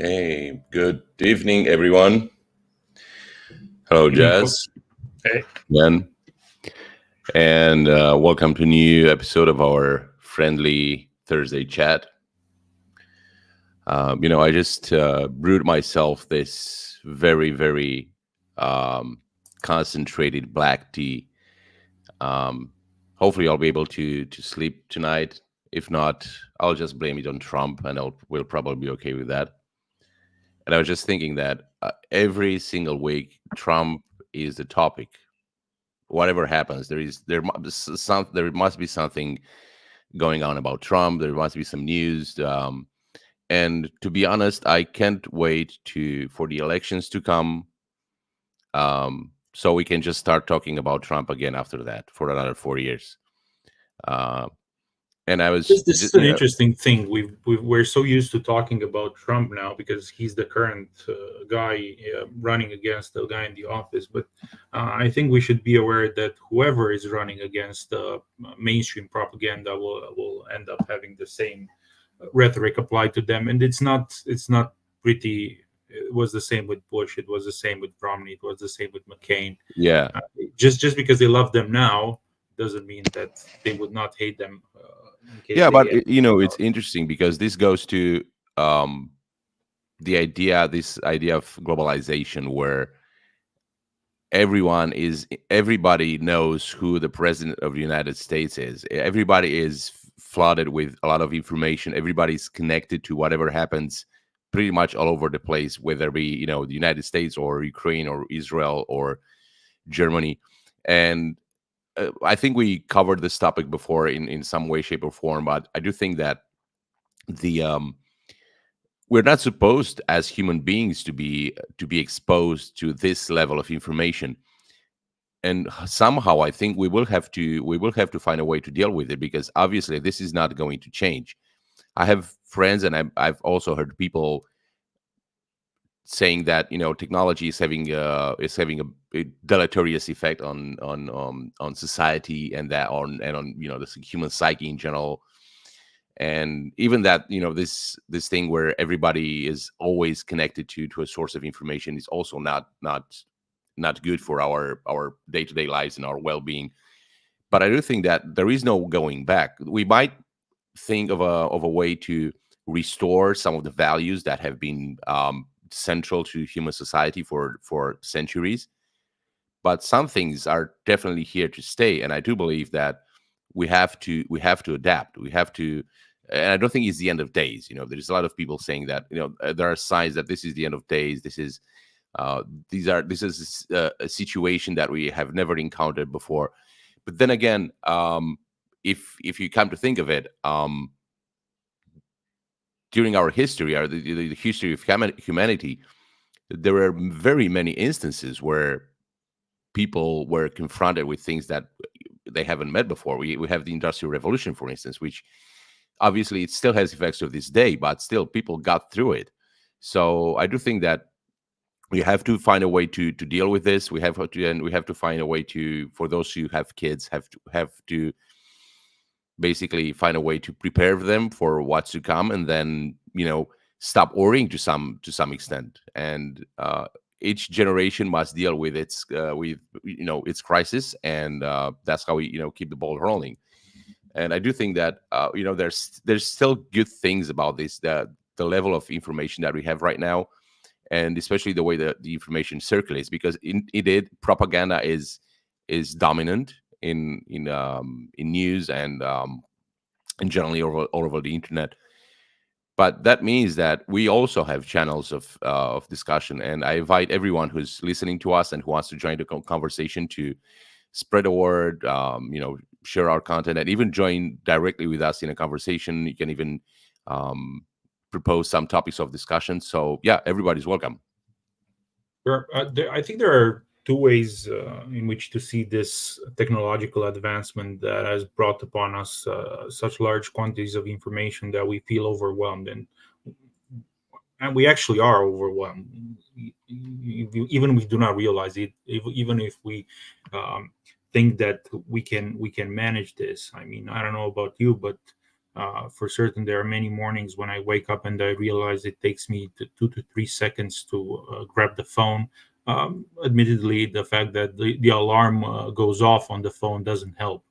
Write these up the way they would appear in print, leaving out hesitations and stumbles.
Okay, good evening, everyone. Hello, Evening, Paul. Jazz, Hey. Ben, and welcome to a new episode of our friendly Thursday chat. I just brewed myself this very um, concentrated black tea. Um, Hopefully, I'll be able to sleep tonight. If not, I'll just blame it on Trump, and we'll probably be okay with that. And I was just thinking that every single week, Trump is the topic. Whatever happens, there must be something going on about Trump. There must be some news. And to be honest, I can't wait to for the elections to come, so we can just start talking about Trump again after that for another 4 years. Uh, and I was, This is an interesting thing. We're so used to talking about Trump now because he's the current guy running against the guy in the office. But I think we should be aware that whoever is running against mainstream propaganda will end up having the same rhetoric applied to them, and it's not pretty. It was the same with Bush. It was the same with Romney. It was the same with McCain. yeah, Uh, just because they love them now doesn't mean that they would not hate them in case yeah, they but get it's interesting because this goes to um, this idea of globalization, where everybody knows who the president of the United States is. Everybody is flooded with a lot of information. Everybody's connected to whatever happens pretty much all over the place, whether it be the United States or Ukraine or Israel or Germany. And I think we covered this topic before in some way, shape, or form. But I do think that the we're not supposed as human beings to be exposed to this level of information. And somehow I think we will have to find a way to deal with it, because obviously this is not going to change. I have friends, and I've also heard people saying that technology is having a deleterious effect on society, and that on the human psyche in general. And even that this thing where everybody is always connected to a source of information is also not good for our day-to-day lives and our well-being. But I do think that there is no going back. We might think of a way to restore some of the values that have been central to human society for centuries. But some things are definitely here to stay, and I do believe that we have to adapt. We have to, and I don't think it's the end of days. There's a lot of people saying that there are signs that this is the end of days. Uh, this is a situation that we have never encountered before. But then again, if you come to think of it, during our history, or the history of humanity, there were very many instances where people were confronted with things that they haven't met before. We have the Industrial Revolution, for instance, which obviously it still has effects to this day, but still people got through it. So I do think that we have to find a way to deal with this. We have to find a way to, for those who have kids, have to basically find a way to prepare them for what's to come, and then stop worrying to some extent. And each generation must deal with its crisis, and that's how we keep the ball rolling. And I do think that there's still good things about this, the level of information that we have right now, and especially the way that the information circulates, because propaganda is dominant in news, and generally all over the internet. But that means that we also have channels of discussion, and I invite everyone who's listening to us and who wants to join the conversation to spread the word, share our content, and even join directly with us in a conversation. You can even um, propose some topics of discussion. So yeah, everybody's welcome. I think there are two ways in which to see this technological advancement that has brought upon us such large quantities of information that we feel overwhelmed, and we actually are overwhelmed. Even we do not realize it. Even if we think that we can manage this. I mean, I don't know about you, but For certain, there are many mornings when I wake up and I realize it takes me 2 to 3 seconds to grab the phone. Admittedly, the fact that the alarm goes off on the phone doesn't help,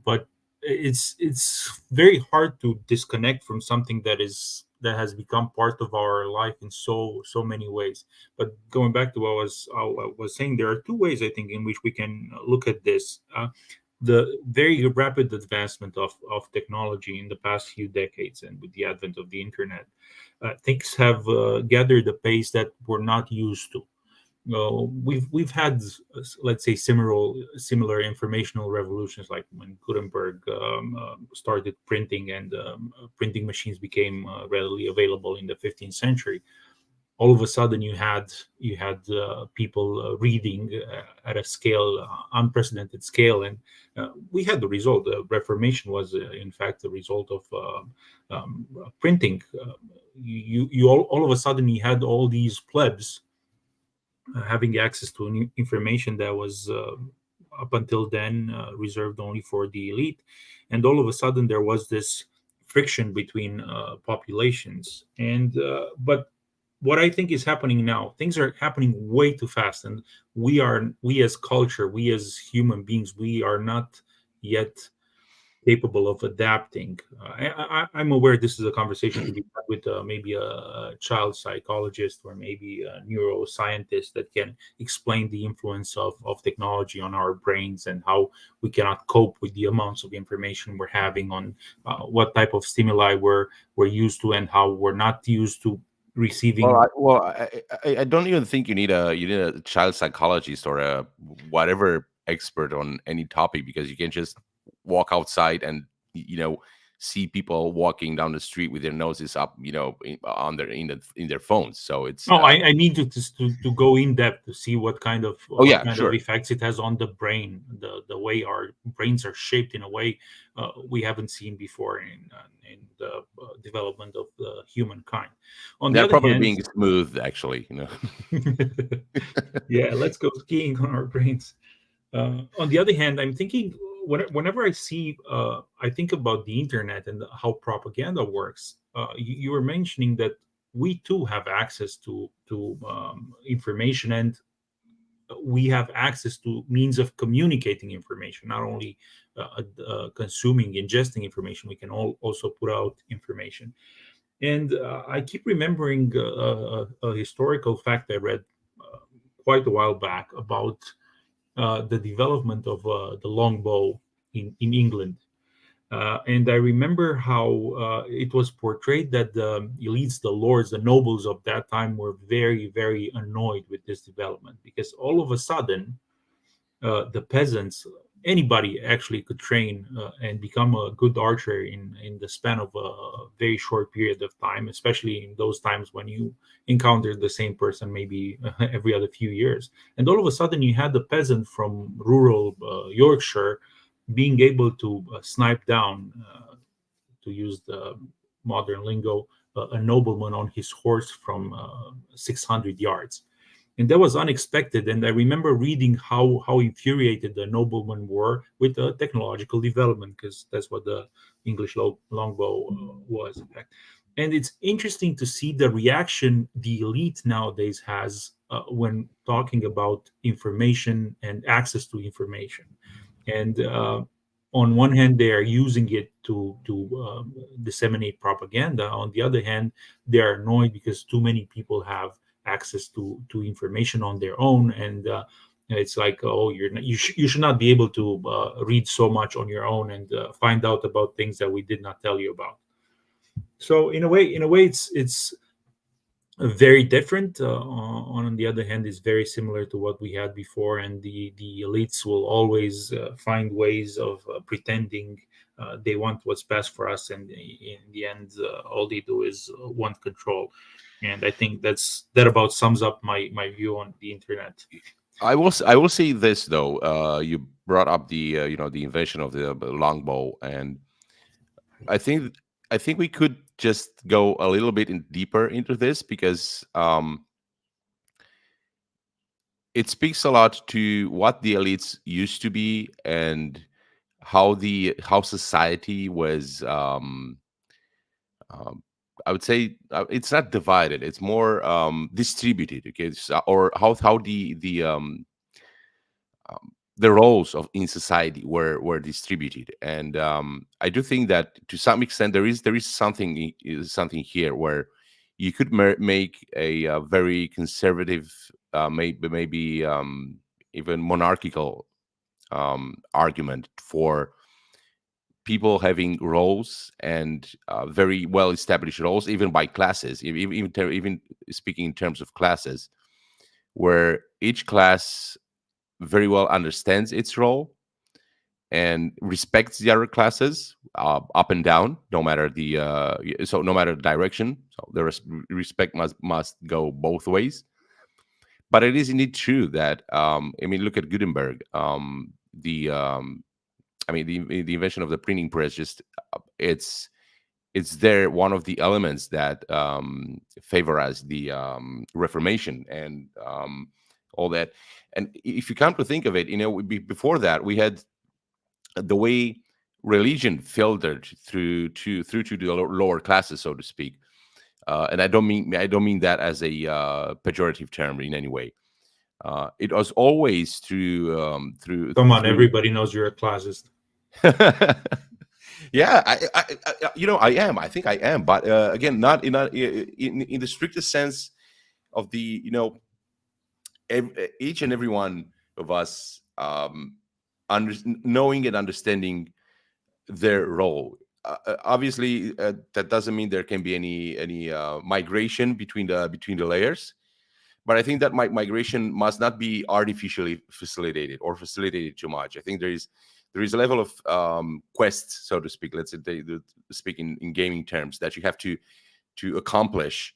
but it's very hard to disconnect from something that has become part of our life in so many ways. But going back to what I was saying, there are two ways I think in which we can look at this. The very rapid advancement of technology in the past few decades, and with the advent of the internet, things have gathered a pace that we're not used to. We've had, let's say, similar informational revolutions, like when Gutenberg started printing, and printing machines became readily available in the 15th century. All of a sudden, you had people reading at a scale, unprecedented scale, and we had the result. The Reformation was, in fact, the result of printing. All of a sudden, you had all these plebs having access to information that was up until then reserved only for the elite, and all of a sudden there was this friction between populations. And but what I think is happening now, things are happening way too fast, and we as culture, we as human beings, we are not yet capable of adapting. I'm aware this is a conversation to be had with maybe a child psychologist or maybe a neuroscientist that can explain the influence of technology on our brains and how we cannot cope with the amounts of information we're having, on what type of stimuli we're used to and how we're not used to Well, receiving. I don't even think you need a child psychologist or a whatever expert on any topic, because you can just walk outside and see people walking down the street with their noses up, on their in their phones. So it's No, I mean to go in depth to see what kind of oh yeah, sure. effects it has on the brain, the way our brains are shaped in a way we haven't seen before in the development of humankind. On the They're other probably hand, being smooth, actually. yeah, let's go skiing on our brains. On the other hand, I'm thinking, whenever I think about the internet and how propaganda works. You were mentioning that we too have access to information, and we have access to means of communicating information. Not only consuming, ingesting information, we can also put out information. And I keep remembering a historical fact I read quite a while back about the development of the longbow in England. And I remember how it was portrayed that the elites, the lords, the nobles of that time were very, very annoyed with this development, because all of a sudden, the peasants, anybody actually could train and become a good archer in the span of a very short period of time, especially in those times when you encountered the same person maybe every other few years. And all of a sudden, you had the peasant from rural Yorkshire being able to snipe down, to use the modern lingo, a nobleman on his horse from 600 yards. And that was unexpected. And I remember reading how infuriated the noblemen were with the technological development, because that's what the English longbow was, in fact. And it's interesting to see the reaction the elite nowadays has when talking about information and access to information. And on one hand, they are using it to disseminate propaganda. On the other hand, they are annoyed because too many people have access to information on their own, and it's like, oh, you should not be able to read so much on your own and find out about things that we did not tell you about. So in a way, it's very different. On the other hand, is very similar to what we had before, and the elites will always find ways of pretending they want what's best for us, and in the end, all they do is want control. And I think that about sums up my view on the internet. I will say this though. You brought up the the invention of the longbow, and I think I think we could just go a little bit deeper into this, because it speaks a lot to what the elites used to be, and how society was, um, I would say, it's not divided, it's more distributed. Okay, so, or how the roles of in society were distributed. And I do think that to some extent there is something something here where you could make a very conservative, maybe even monarchical argument for people having roles, and very well established roles, even by classes, even speaking in terms of classes, where each class very well understands its role and respects the other classes, up and down, no matter the no matter the direction. So the respect must go both ways. But it is indeed true that, I mean, look at Gutenberg. The I mean, the invention of the printing press, just it's there one of the elements that favorized the Reformation, and all that. And if you come to think of it, before that we had the way religion filtered through to the lower classes, so to speak. And I don't mean that as a pejorative term in any way. It was always Come on, through. everybody knows you're a classist. Yeah, I am. I think I am, but again, not in the strictest sense of the, each and every one of us, knowing and understanding their role. Obviously, that doesn't mean there can be any migration between the layers. But I think that migration must not be artificially facilitated or facilitated too much. I think there is a level of quest, so to speak. Let's say speak in gaming terms, that you have to accomplish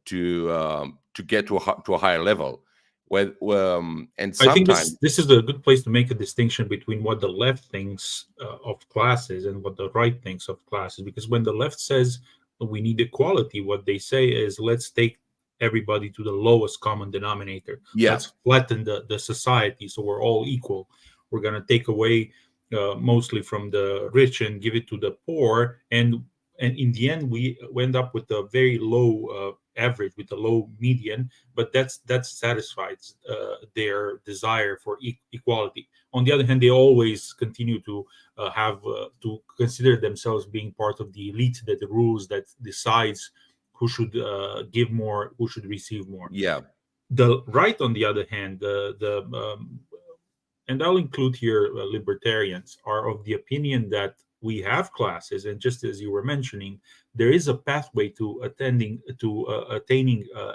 to get to a higher level. And I think sometimes, this is a good place to make a distinction between what the left thinks of classes and what the right thinks of classes. Because when the left says we need equality, what they say is let's take everybody to the lowest common denominator. yeah, Let's flatten the society so we're all equal. We're going to take away mostly from the rich and give it to the poor, and in the end we end up with a very low average, with a low median. But that satisfies their desire for equality. On the other hand, they always continue to have to consider themselves being part of the elite that rules, that decides who should give more, who should receive more. yeah. The right, on the other hand, the and I'll include here libertarians, are of the opinion that we have classes, and just as you were mentioning, there is a pathway to attaining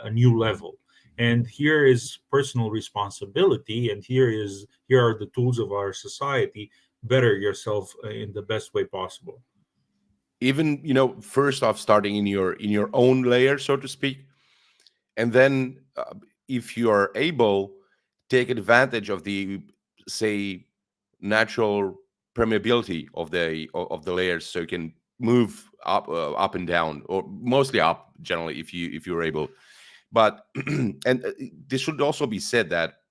a new level. And here is personal responsibility, and here are the tools of our society. Better yourself in the best way possible. Even, first off, starting in your own layer, so to speak, and then, if you are able, take advantage of the, say, natural permeability of the layers, so you can move up and down, or mostly up, generally, if you're able. But and this should also be said that,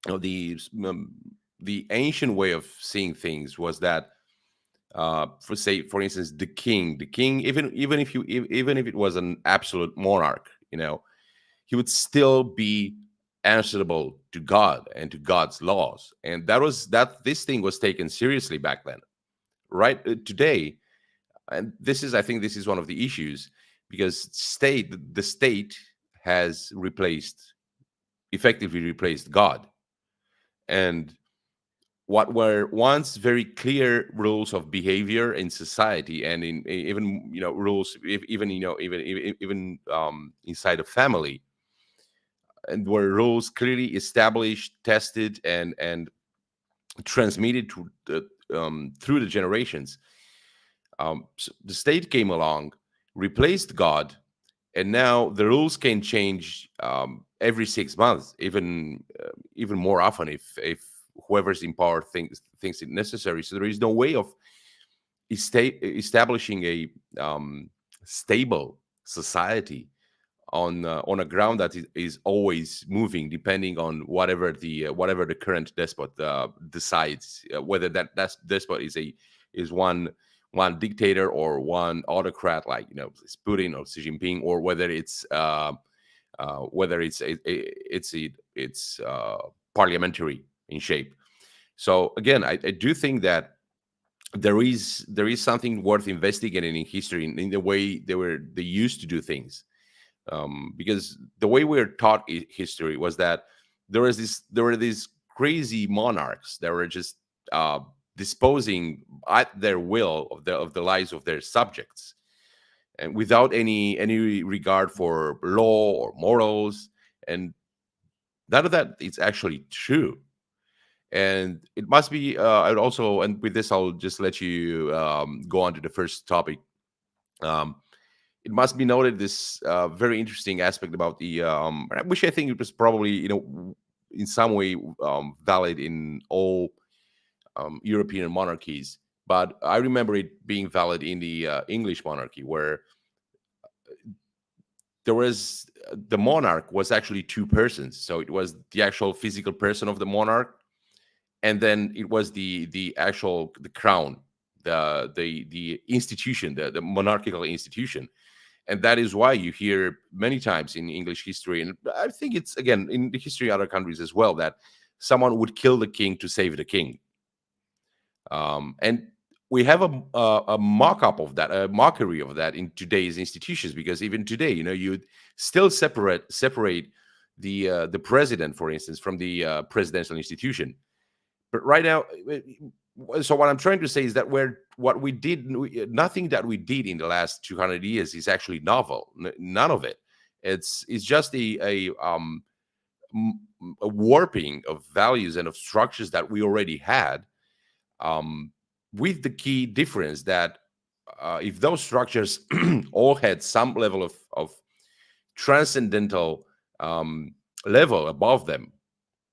the ancient way of seeing things was that, for instance, the king, even if it was an absolute monarch, he would still be answerable to God and to God's laws. And this thing was taken seriously back then. Right, today, and I think this is one of the issues, because the state has effectively replaced God. And what were once very clear rules of behavior in society, and in even, rules, even, inside a family, and were rules clearly established, tested, and transmitted through the generations. So the state came along, replaced God, and now the rules can change every 6 months, even more often, if whoever's in power thinks it necessary. So there is no way of establishing a stable society on a ground that is always moving, depending on whatever the current despot decides, whether that despot is one dictator or one autocrat, like it's Putin or Xi Jinping, or whether it's parliamentary in shape. So again, I do think that there is something worth investigating in history, in the way they used to do things, because the way we were taught history was that there were these crazy monarchs that were just uh, disposing at their will of the lives of their subjects, and without any regard for law or morals, and none of that is actually true. And it must be I would also, and with this I'll just let you go on to the first topic. um, it must be noted this very interesting aspect about which I think it was probably in some way valid in all European monarchies, but I remember it being valid in the English monarchy, where there was the monarch was actually two persons. So it was the actual physical person of the monarch, and then it was the crown, the institution, the monarchical institution. And that is why you hear many times in English history, and I think it's again in the history of other countries as well, that someone would kill the king to save the king. And we have a mock-up of that, a mockery of that in today's institutions, because even today, you still separate the president, for instance, from the presidential institution. But right now, so what I'm trying to say is that what we did, nothing that we did in the last 200 years is actually novel. None of it. It's just a warping of values and of structures that we already had, um, with the key difference that if those structures all had some level of transcendental level above them,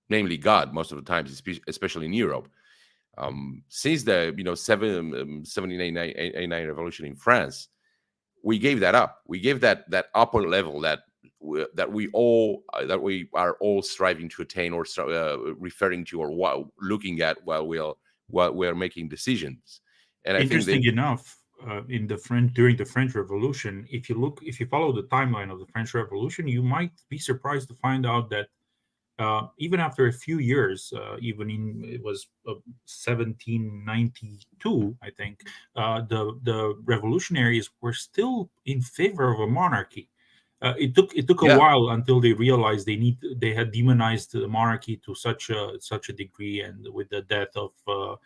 namely God, most of the times, especially in Europe, since the 1789 revolution in France, we gave that up. We gave that upper level that we are all striving to attain, or referring to, or looking at while we're making decisions. And I think Interesting that, enough, in the French during the French Revolution, if you follow the timeline of the French Revolution, you might be surprised to find out that even after a few years, even in it was 1792, I think, the revolutionaries were still in favor of a monarchy. It took a yeah, while until they realized they had demonized the monarchy to such a degree, and with the death of the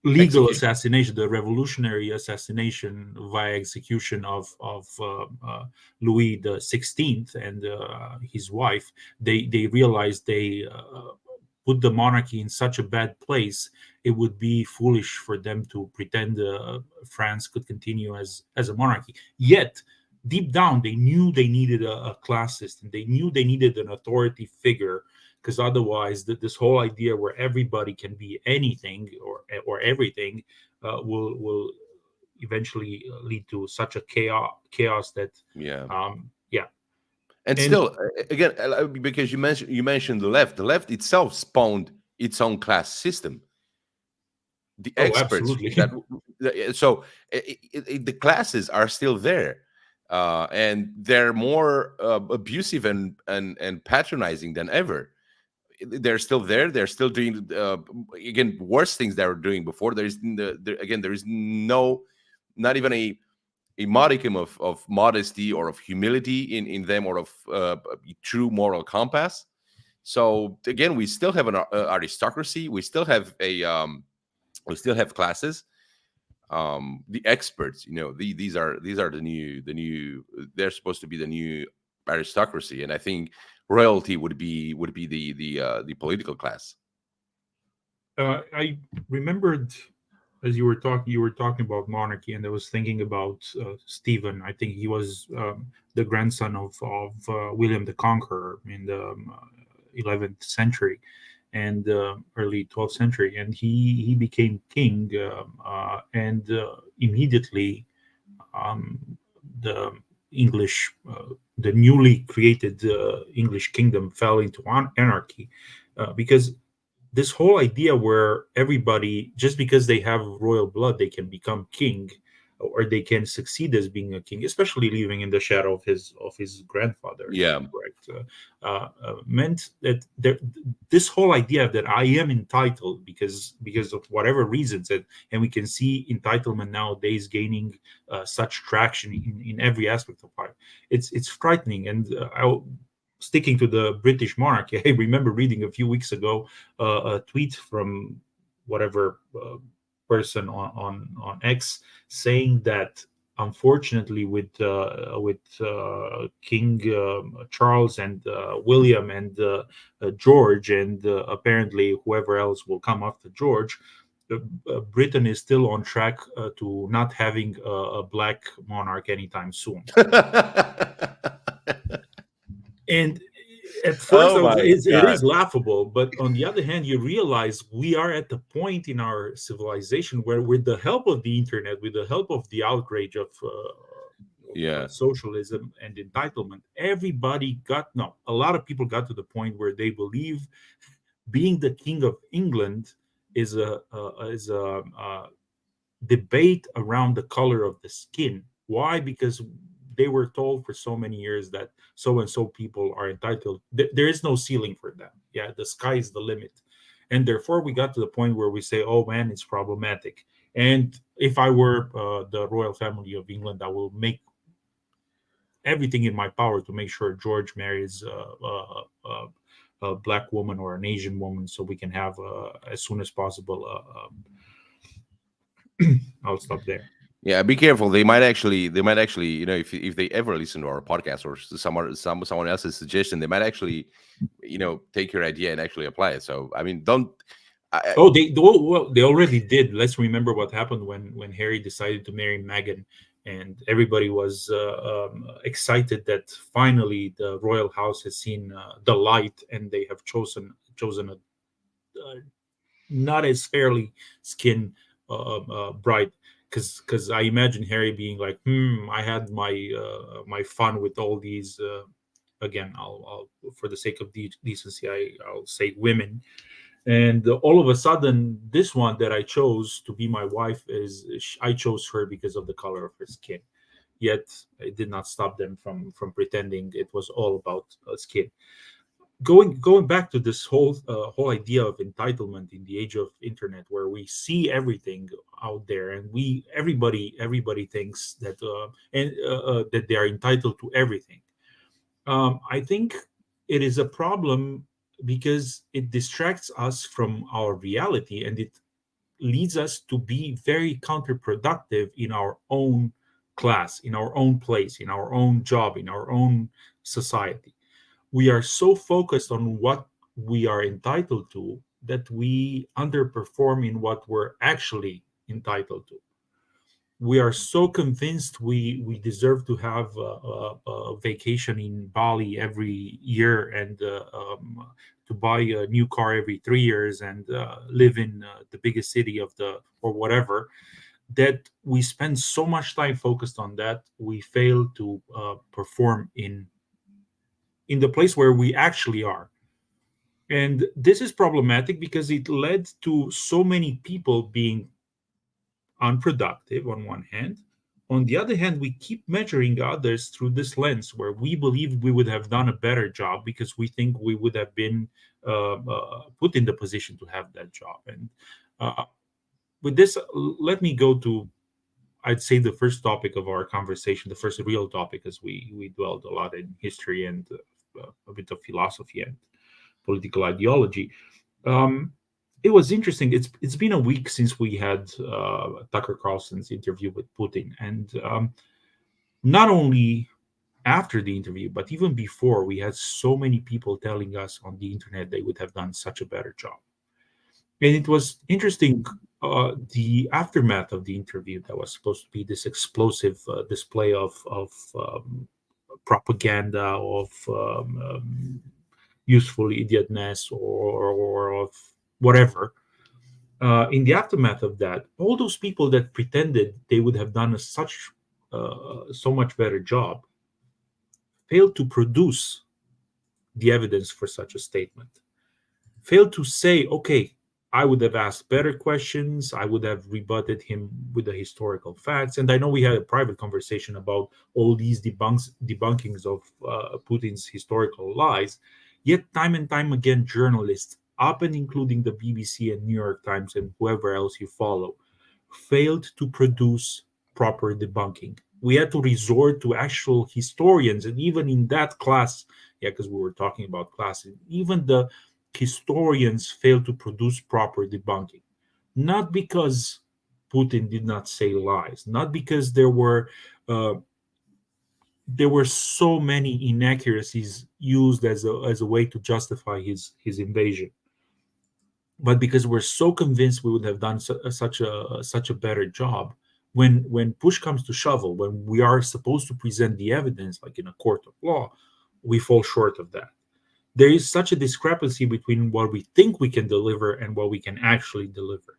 legal execution. assassination, the revolutionary assassination via execution of Louis the 16th and his wife. They realized they put the monarchy in such a bad place. It would be foolish for them to pretend France could continue as a monarchy. Yet, deep down, they knew they needed a class system. They knew they needed an authority figure, because otherwise, this whole idea where everybody can be anything or everything will eventually lead to such a chaos that Yeah. yeah. And And still, again, because you mentioned the left itself spawned its own class system. The oh, experts absolutely. that so the classes are still there, and they're more abusive and patronizing than ever. They're still there. They're still doing again worse things they were doing before. There is no, not even a modicum of modesty or of humility in them, or of true moral compass. So again, we still have an aristocracy. We still have classes. The experts, these are the new. They're supposed to be the new aristocracy, and I think royalty would be the political class. I remembered, as you were talking about monarchy, and I was thinking about Stephen. I think he was the grandson of William the Conqueror in the 11th century and early 12th century, and he became king, and immediately the English, the newly created English kingdom fell into anarchy, because this whole idea where everybody, just because they have royal blood, they can become king, or they can succeed as being a king, especially living in the shadow of his grandfather, if Yeah. I'm correct, meant that this whole idea that I am entitled because of whatever reasons, and we can see entitlement nowadays gaining such traction in every aspect of life. It's frightening, and sticking to the British monarchy, I remember reading a few weeks ago a tweet from whatever person on X saying that unfortunately with King Charles and William and George and apparently whoever else will come after George, Britain is still on track to not having a black monarch anytime soon. And at first Oh I was, my it God. is laughable, but on the other hand you realize we are at the point in our civilization where, with the help of the internet, with the help of the outrage of Yeah. socialism and entitlement, everybody got, no, a lot of people got to the point where they believe being the king of England is a debate around the color of the skin. Why? Because they were told for so many years that so and so people are entitled. There is no ceiling for them. Yeah, the sky is the limit. And therefore, we got to the point where we say, oh man, it's problematic. And if I were the royal family of England, I will make everything in my power to make sure George marries a black woman or an Asian woman so we can have, as soon as possible, I'll stop there. Yeah, be careful. They might actually, if they ever listen to our podcast or someone else's suggestion, they might actually, take your idea and actually apply it. So, I mean, don't. Oh, they already did. Let's remember what happened when Harry decided to marry Meghan, and everybody was excited that finally the royal house has seen the light, and they have chosen a not as fairly skinned bride. Because I imagine Harry being like, I had my fun with all these. Again, I'll for the sake of decency, I'll say women, and all of a sudden this one that I chose to be my wife I chose her because of the color of her skin, yet it did not stop them from pretending it was all about skin. Going back to this whole idea of entitlement in the age of internet, where we see everything out there, and we everybody thinks that that they are entitled to everything. I think it is a problem because it distracts us from our reality, and it leads us to be very counterproductive in our own class, in our own place, in our own job, in our own society. We are so focused on what we are entitled to that we underperform in what we're actually entitled to. We are so convinced we deserve to have a vacation in Bali every year, and to buy a new car every 3 years, and live in the biggest city of the or whatever, that we spend so much time focused on that we fail to perform in the place where we actually are. And this is problematic because it led to so many people being unproductive on one hand. On the other hand, we keep measuring others through this lens where we believe we would have done a better job because we think we would have been put in the position to have that job. And uh, with this, let me go to, I'd say, the first topic of our conversation, the first real topic, as we dwelled a lot in history and a bit of philosophy and political ideology. Um, it was interesting. It's been a week since we had Tucker Carlson's interview with Putin, and not only after the interview, but even before, we had so many people telling us on the internet they would have done such a better job. And it was interesting, the aftermath of the interview that was supposed to be this explosive display of propaganda, of useful idiotness, or of whatever. In the aftermath of that, all those people that pretended they would have done such so much better job, failed to produce the evidence for such a statement, failed to say, okay, I would have asked better questions. I would have rebutted him with the historical facts. And I know we had a private conversation about all these debunkings of Putin's historical lies. Yet, time and time again, journalists, up and including the BBC and New York Times and whoever else you follow, failed to produce proper debunking. We had to resort to actual historians, and even in that class, yeah, because we were talking about classes, even the historians failed to produce proper debunking. Not because Putin did not say lies, not because uh, there were so many inaccuracies used as a way to justify his invasion, but because we're so convinced we would have done such a better job. When push comes to shovel, when we are supposed to present the evidence like in a court of law, we fall short of that. There is such a discrepancy between what we think we can deliver and what we can actually deliver.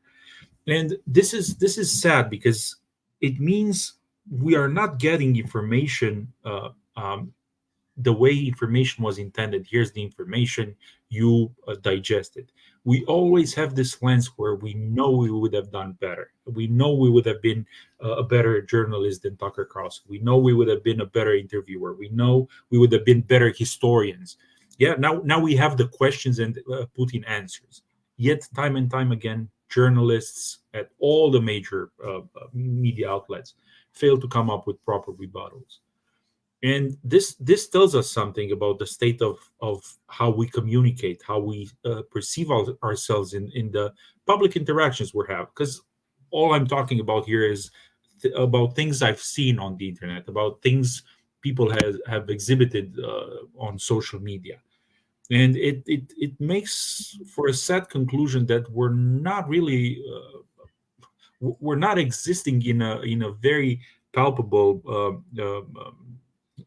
And this is sad because it means we are not getting information the way information was intended. Here's the information, you digest it. We always have this lens where we know we would have done better. We know we would have been a better journalist than Tucker Carlson. We know we would have been a better interviewer. We know we would have been better historians. Yeah, now we have the questions and Putin answers. Yet, time and time again, journalists at all the major media outlets fail to come up with proper rebuttals. And this tells us something about the state of how we communicate, how we perceive ourselves in the public interactions we have. Because all I'm talking about here is about things I've seen on the internet, about things people have exhibited on social media. And it makes for a sad conclusion that we're not existing in a very palpable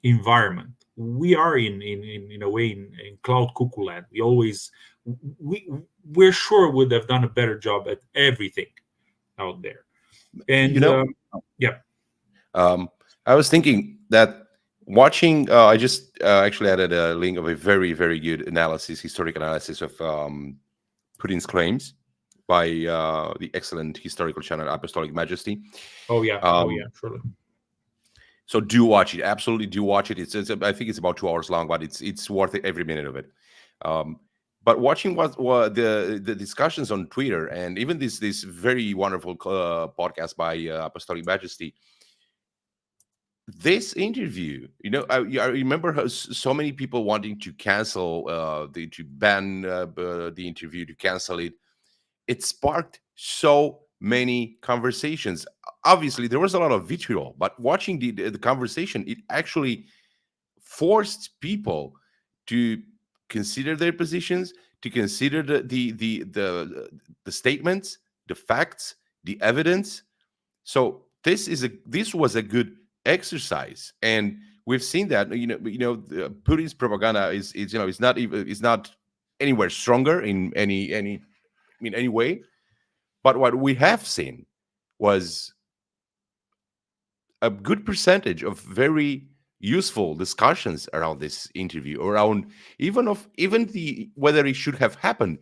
environment. We are in a way in cloud cuckoo land. We we're sure would have done a better job at everything out there. You And know, yeah. I was thinking that watching, I just actually added a link of a very, very good analysis, historic analysis of Putin's claims by the excellent historical channel Apostolic Majesty. Oh yeah. Oh Um, yeah. Surely. so do watch it. Absolutely do watch it. It's I think it's about 2 hours long, but it's worth it every minute of it. Um, but watching what the discussions on Twitter and even this very wonderful podcast by Apostolic Majesty, this interview, I remember how so many people wanting to cancel to ban the interview, to cancel it. It sparked so many conversations. Obviously there was a lot of vitriol, but watching the conversation, it actually forced people to consider their positions, to consider the statements, the facts, the evidence. So this was a good exercise, and we've seen that Putin's propaganda is not even is not anywhere stronger in any way. But what we have seen was a good percentage of very useful discussions around this interview, around even the whether it should have happened.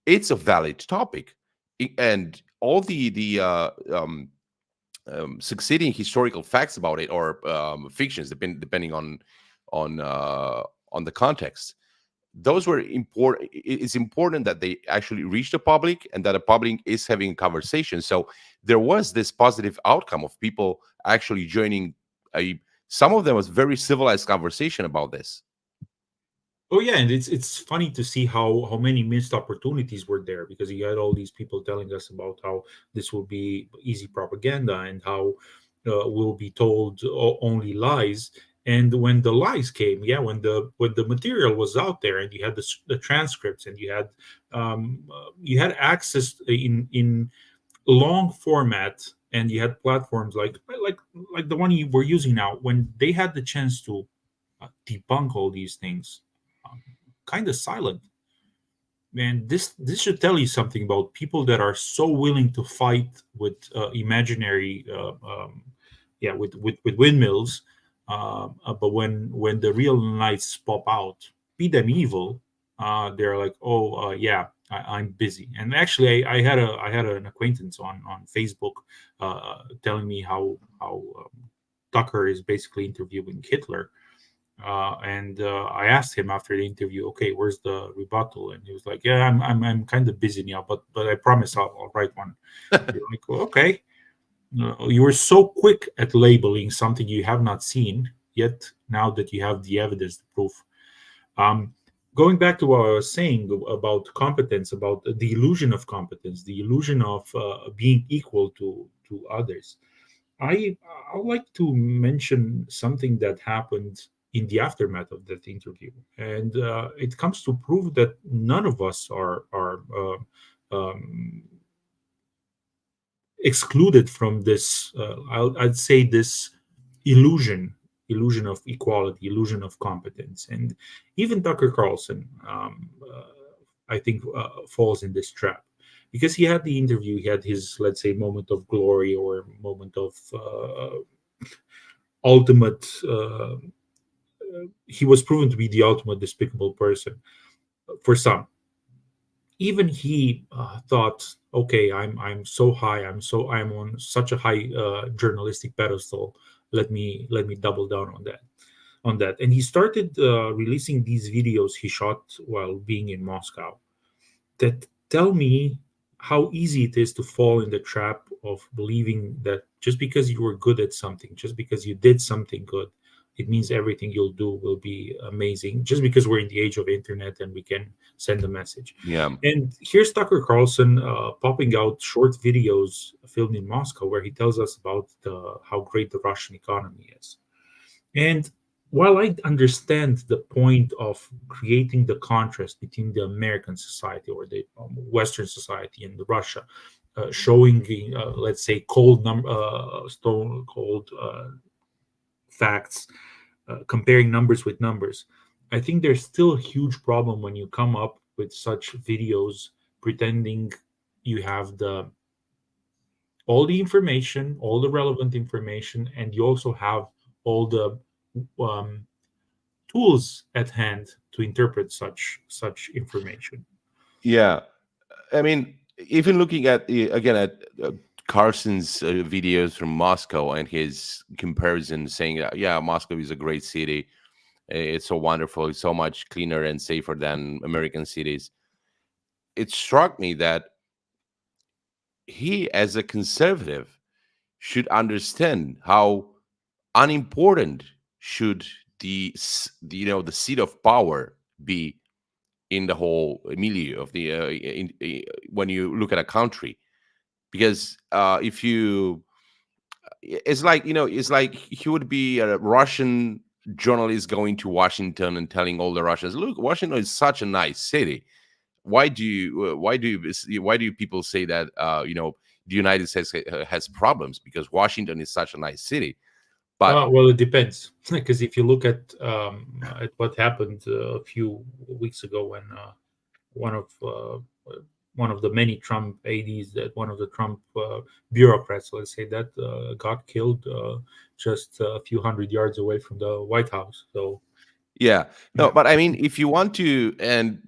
It's a valid topic, and all the succeeding historical facts about it, or fictions, depending on the context. Those were important. It's important that they actually reach the public, and that the public is having a conversation. So there was this positive outcome of people actually joining a some of them was very civilized conversation about this. Oh yeah, and it's funny to see how many missed opportunities were there, because you had all these people telling us about how this will be easy propaganda and how we'll be told only lies. And when the lies came, yeah, when the material was out there, and you had the transcripts, and you had access in long format, and you had platforms like the one you were using now, when they had the chance to debunk all these things, kind of silent. Man, this should tell you something about people that are so willing to fight with imaginary yeah, with windmills. But when the real knights pop out, be them evil, they're like, oh, yeah, I'm busy. And actually, I had an acquaintance on Facebook telling me how Tucker is basically interviewing Hitler. And I asked him after the interview, okay, where's the rebuttal? And he was like, yeah, I'm kind of busy now, but I promise I'll write one. You're like, well, okay. You were so quick at labeling something you have not seen yet. Now that you have the evidence, the proof. Um, Going back to what I was saying about competence, about the illusion of competence, the illusion of being equal to others. I I would like to mention something that happened in the aftermath of that interview, and it comes to prove that none of us are excluded from this. I'd say this illusion, illusion of equality, illusion of competence, and even Tucker Carlson, I think, falls in this trap because he had the interview, he had his, let's say, moment of glory or moment of ultimate. He was proven to be the ultimate despicable person for some. Even he thought, okay, I'm so high, I'm on such a high journalistic pedestal. Let me double down on that. And he started releasing these videos he shot while being in Moscow that tell me how easy it is to fall in the trap of believing that just because you were good at something, just because you did something good, it means everything you'll do will be amazing. Just because we're in the age of internet and we can send a message. Yeah. And here's Tucker Carlson popping out short videos filmed in Moscow where he tells us about how great the Russian economy is. And while I understand the point of creating the contrast between the American society or the Western society and the Russia, showing the, let's say, stone cold facts, comparing numbers with numbers, I think there's still a huge problem when you come up with such videos pretending you have the all the information, all the relevant information, and you also have all the um, tools at hand to interpret such information. Yeah. I mean, even looking at again at Carson's videos from Moscow and his comparison, saying, "Yeah, Moscow is a great city. It's so wonderful. It's so much cleaner and safer than American cities." It struck me that he, as a conservative, should understand how unimportant should the seat of power be in the whole milieu of the when you look at a country, because if you it's like, it's like he would be a Russian journalist going to Washington and telling all the Russians, look, Washington is such a nice city. Why do you people say that the United States has problems because Washington is such a nice city? But Well, it depends because if you look at what happened a few weeks ago when one of uh, one of the many Trump ads, that one of the Trump bureaucrats, let's say, that got killed just a few hundred yards away from the White House. So yeah, no, yeah, but I mean, if you want to, and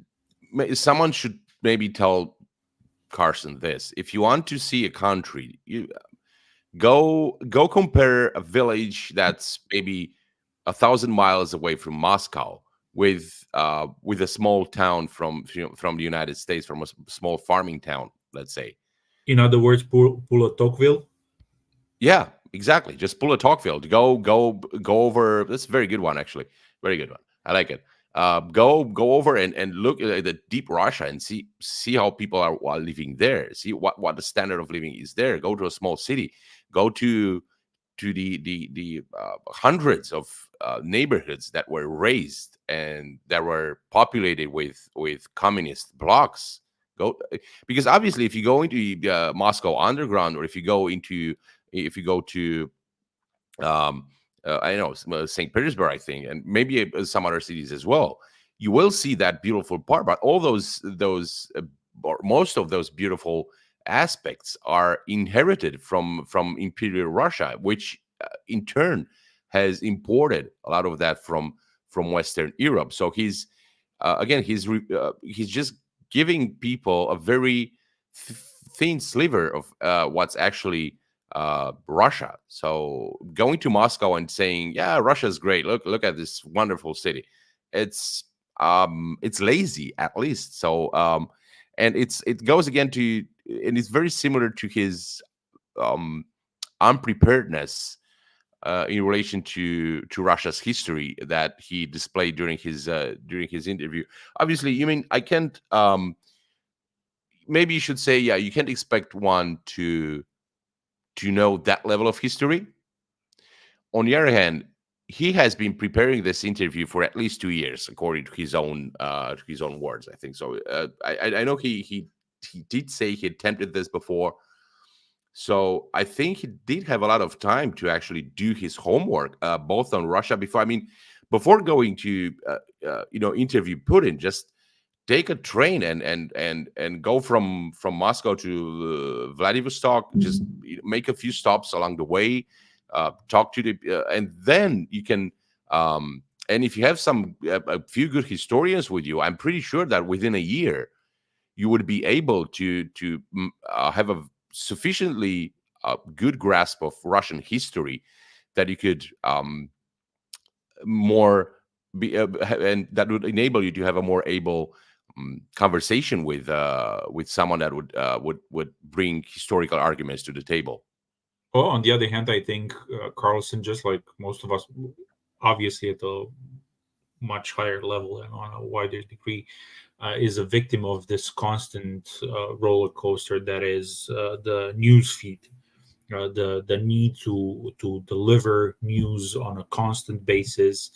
someone should maybe tell Carson this: if you want to see a country, you go compare a village that's maybe 1,000 miles away from Moscow with a small town from the United States, from a small farming town, let's say. in other words, pull a Tocqueville. Yeah, exactly. Just pull a Tocqueville. Go over. That's a very good one, actually. Very good one. I like it. Go over and look at the deep Russia and see how people are living there. See what the standard of living is there. Go to a small city. Go to the hundreds of neighborhoods that were raised and that were populated with communist blocks. Go, because obviously, if you go into the Moscow underground, or if you go to um, I know St. Petersburg, I think, and maybe some other cities as well, you will see that beautiful part. But all those or most of those beautiful aspects are inherited from Imperial Russia, which in turn has imported a lot of that from Western Europe. So he's again he's just giving people a very thin sliver of what's actually Russia. So going to Moscow and saying, "Yeah, Russia's great. Look at this wonderful city." It's lazy at least. So and it goes again to, and it's very similar to his um unpreparedness in relation to Russia's history that he displayed during his interview. Obviously, you mean I can't. Maybe you should say, yeah, you can't expect one to know that level of history. On the other hand, he has been preparing this interview for at least 2 years, according to his own words. I think so. I know he did say he attempted this before, so I think he did have a lot of time to actually do his homework, both on Russia before. I mean, before going to interview Putin, just take a train and go from Moscow to Vladivostok. Just make a few stops along the way, talk to the, and then you can. And if you have a few good historians with you, I'm pretty sure that within a year you would be able to have a sufficiently good grasp of Russian history that you could more be and that would enable you to have a more able conversation with someone that would bring historical arguments to the table. Well, on the other hand, I think Carlson, just like most of us, obviously at a much higher level and on a wider degree, is a victim of this constant roller coaster that is the news feed. The need to deliver news on a constant basis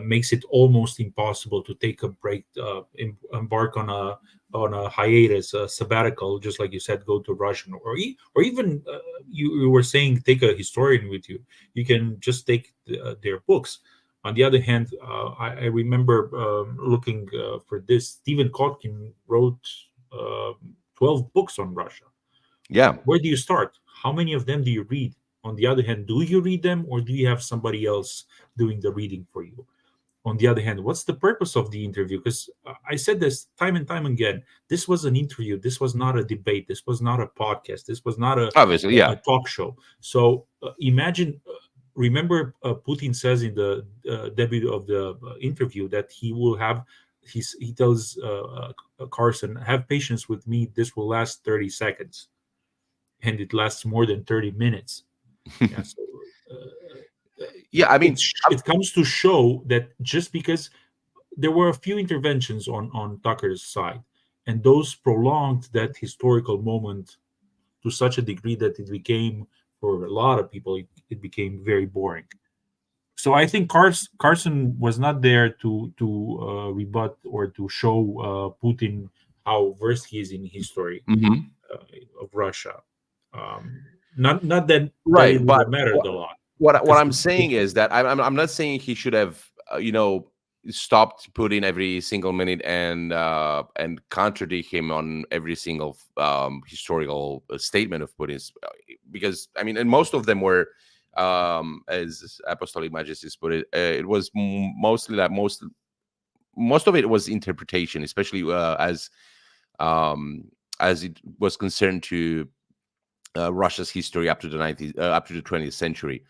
makes it almost impossible to take a break, embark on a hiatus, a sabbatical, just like you said, go to Russian, or even you were saying take a historian with you. You can just take their books. On the other hand, I remember looking for this. Stephen Kotkin wrote 12 books on Russia. Yeah. Where do you start? How many of them do you read? On the other hand, do you read them, or do you have somebody else doing the reading for you? On the other hand, what's the purpose of the interview? Because I said this time and time again. This was an interview. This was not a debate. This was not a podcast. This was not Obviously, yeah. a talk show. So imagine, remember, Putin says in the debut of the interview that he will have. He tells Carson, "Have patience with me. This will last 30 seconds." And it lasts more than 30 minutes. Yeah, so, Yeah, I mean, it comes to show that just because there were a few interventions on Tucker's side, and those prolonged that historical moment to such a degree that it became, for a lot of people, it became very boring. So I think Carson was not there to rebut or to show Putin how versed he is in history of Russia. Not that it right, would but have mattered a lot, what because I'm saying is that I'm not saying he should have stopped Putin every single minute and contradict him on every single historical statement of Putin's, because I mean, and most of them were, as Apostolic Majesties put it, it was mostly that most of it was interpretation, especially as it was concerned to Russia's history up to the 19th, up to the 20th century.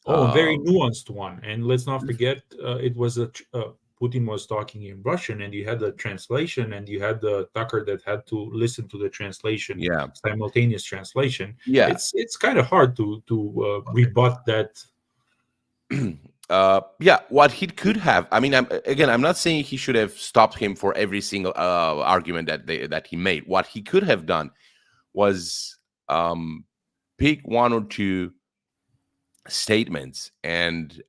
a very nuanced one. And let's not forget, it was Putin was talking in Russian, and you had the translation, and you had the Tucker that had to listen to the translation, Yeah, simultaneous translation. yeah. It's kind of hard to rebut that. Yeah, what he could have. I mean, I'm not saying he should have stopped him for every single argument that he made. What he could have done was pick one or two statements and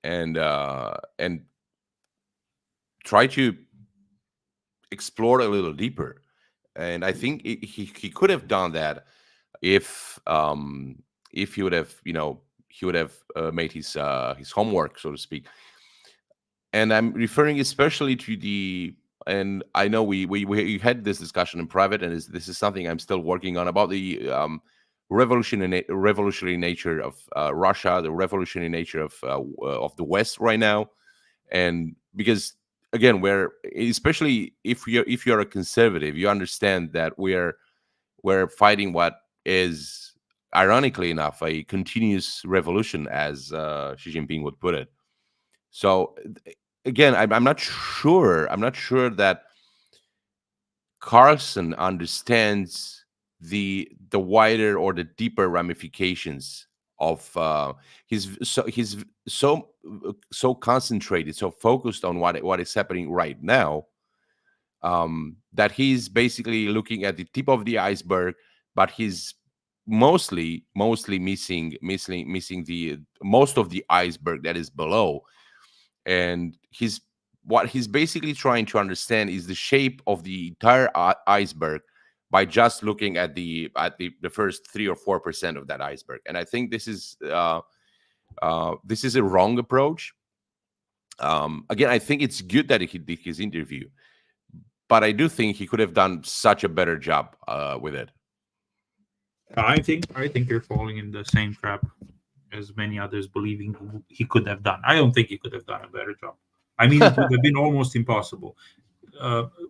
try to explore a little deeper. And I think he could have done that if he would have, he would have made his homework, so to speak. And I'm referring especially to and I know we had this discussion in private, and this is something I'm still working on, about the revolutionary nature of Russia, the revolutionary nature of the West right now. And because again, where especially if you're a conservative, you understand that we're fighting what is, ironically enough, a continuous revolution, as Xi Jinping would put it. So again, I'm not sure. I'm not sure that Carson understands the wider or the deeper ramifications of he's so concentrated, so focused on what is happening right now, that he's basically looking at the tip of the iceberg, but he's mostly missing the most of the iceberg that is below. And what he's basically trying to understand is the shape of the entire iceberg by just looking at the first 3 or 4% of that iceberg. And I think this is a wrong approach. Again, I think it's good that he did his interview, but I do think he could have done such a better job with it. I think you're falling in the same trap as many others, believing he could have done. I don't think he could have done a better job. I mean, it would have been almost impossible.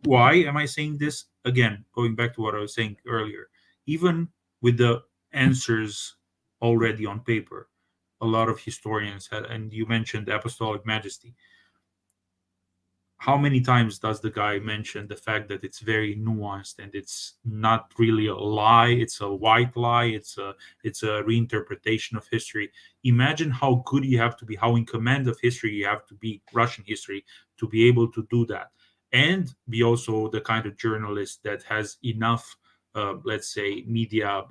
Why am I saying this? Again, going back to what I was saying earlier, even with the answers already on paper, a lot of historians had, and you mentioned apostolic majesty. How many times does the guy mention the fact that it's very nuanced and it's not really a lie, it's a white lie, it's a reinterpretation of history? Imagine how good you have to be, how in command of history you have to be, Russian history, to be able to do that, and be also the kind of journalist that has enough let's say media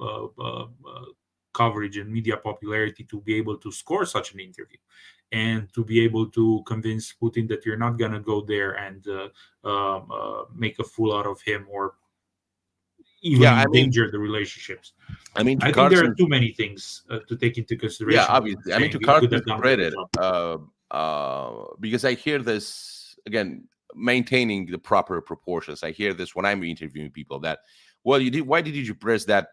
coverage and media popularity to be able to score such an interview, and to be able to convince Putin that you're not going to go there and make a fool out of him, or even Yeah, I mean, endanger the relationships. to I think there are Carson, too many things to take into yeah, consideration when obviously, I mean, saying to he could Carson's have done a better credit, job. because I hear this again, maintaining the proper proportions. I hear this when I'm interviewing people that, well, you did. Why did you press that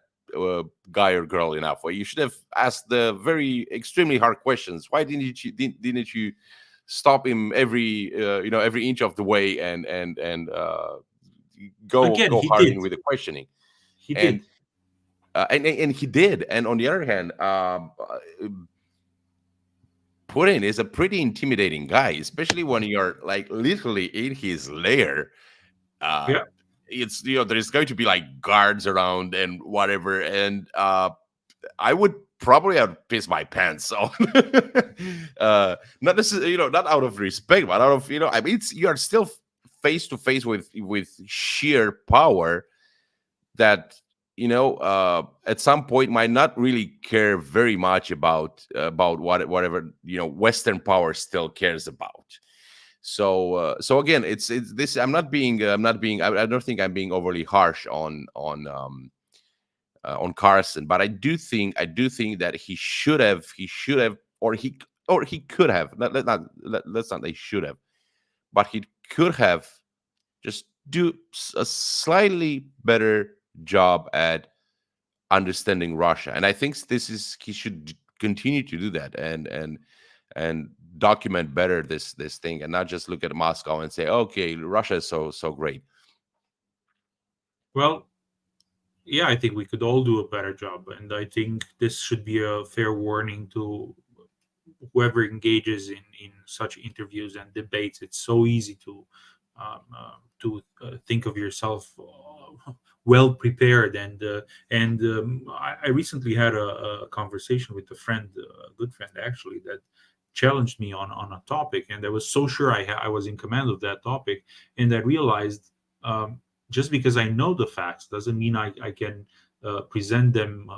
guy or girl enough? Well, you should have asked the very extremely hard questions. Why didn't you stop him every inch of the way and Again, go he hard did. in with the questioning? He And did. and he did. And on the other hand, Putin is a pretty intimidating guy, especially when you're like literally in his lair. Uh, Yeah. it's there's going to be like guards around and whatever, and I would probably have pissed my pants. So, not necessarily, not out of respect, but out of I mean, you are still face to face with sheer power that at some point might not really care very much about whatever Western power still cares about. So again, it's this. I don't think I'm being overly harsh on Carson, but I do think that he should have, or he could have. Let's not they should have, but he could have just do a slightly better job at understanding Russia. And I think he should continue to do that and document better this thing, and not just look at Moscow and say, okay, Russia is so great. Well, yeah, I think we could all do a better job, and I think this should be a fair warning to whoever engages in such interviews and debates. It's so easy to think of yourself well prepared, and I recently had a conversation with a friend, a good friend actually, that challenged me on a topic, and I was so sure I was in command of that topic, and I realized, just because I know the facts doesn't mean I can present them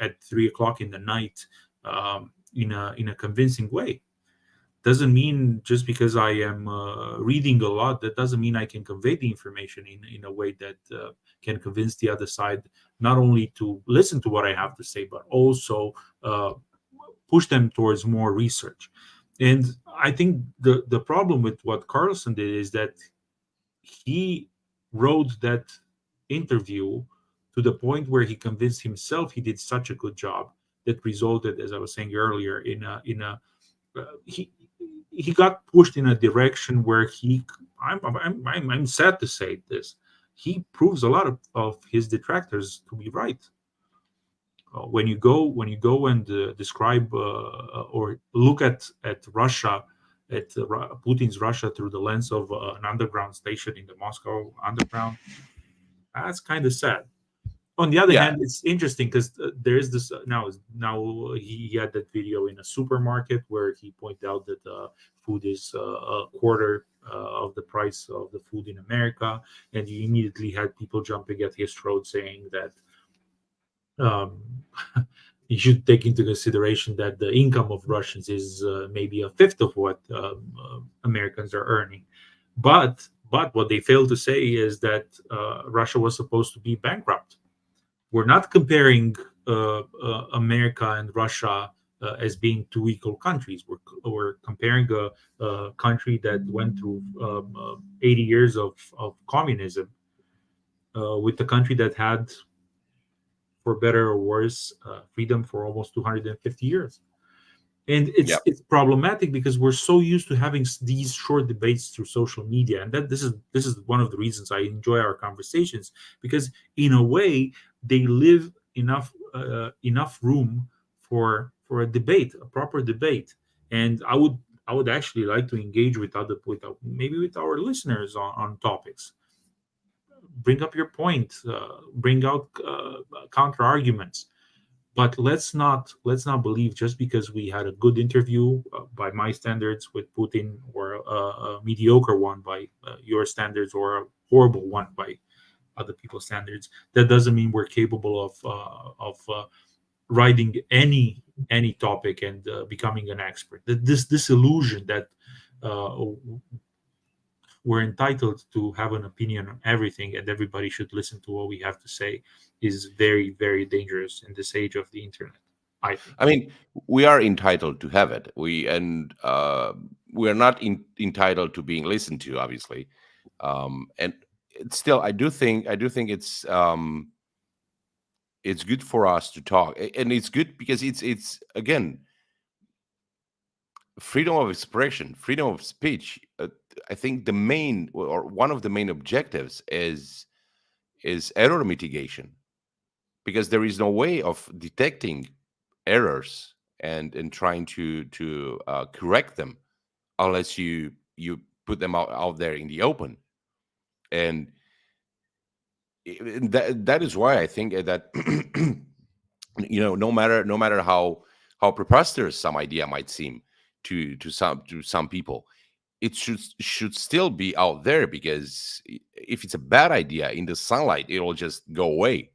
at 3 o'clock in the night, in a convincing way. Doesn't mean just because I am reading a lot, that doesn't mean I can convey the information in a way that can convince the other side not only to listen to what I have to say, but also push them towards more research. And I think the problem with what Carlson did is that he wrote that interview to the point where he convinced himself he did such a good job that resulted, as I was saying earlier, he got pushed in a direction where I'm sad to say this, he proves a lot of his detractors to be right. When you go and describe or look at Russia, at Putin's Russia through the lens of an underground station in the Moscow underground, that's kind of sad. On the other Yeah. hand, it's interesting because there is this now he had that video in a supermarket where he pointed out that food is a quarter of the price of the food in America, and he immediately had people jumping at his throat saying that um, you should take into consideration that the income of Russians is maybe a fifth of what Americans are earning. But what they fail to say is that Russia was supposed to be bankrupt. We're not comparing America and Russia as being two equal countries. We're comparing a country that went through 80 years of communism with a country that had, for better or worse, freedom for almost 250 years. And Yeah. it's problematic because we're so used to having these short debates through social media, and that this is one of the reasons I enjoy our conversations, because in a way they live enough room for a debate, a proper debate. And I would actually like to engage maybe with our listeners on topics. Bring up your point, bring out counter arguments, but let's not believe just because we had a good interview by my standards with Putin, or a mediocre one by your standards, or a horrible one by other people's standards, that doesn't mean we're capable of writing any topic and becoming an expert. This illusion that uh, we're entitled to have an opinion on everything and everybody should listen to what we have to say is very, very dangerous in this age of the internet, I think. I mean, we are entitled to have it. We are not entitled to being listened to, obviously. And it's still, I do think it's good for us to talk, and it's good because it's again freedom of expression, freedom of speech. I think the main, or one of the main objectives is error mitigation, because there is no way of detecting errors and trying to correct them unless you put them out there in the open. And that is why I think that no matter how preposterous some idea might seem to some people, it should still be out there, because if it's a bad idea in the sunlight, it'll just go away.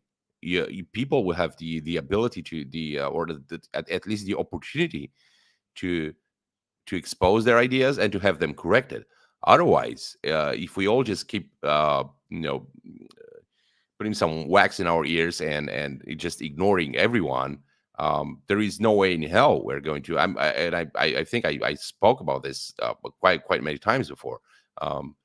People will have the ability to the or at least the opportunity to expose their ideas and to have them corrected. Otherwise, if we all just keep putting some wax in our ears and just ignoring everyone, there is no way in hell we're going to. I think I spoke about this quite many times before. Um,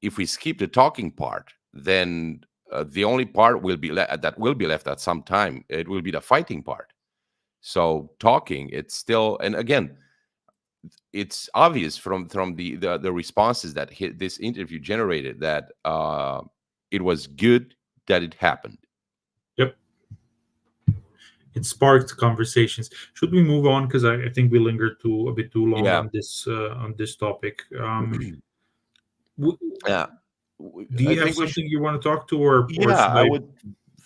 if we skip the talking part, then the only part that will be left at some time, it will be the fighting part. So talking, it's still, and again, it's obvious from the responses that this interview generated that it was good that it happened. Yep, it sparked conversations. Should we move on, because I think we lingered too a bit too long Yeah. on this topic. W- Yeah. do I you have think we should. something you want to talk to, or Yeah, should I I? would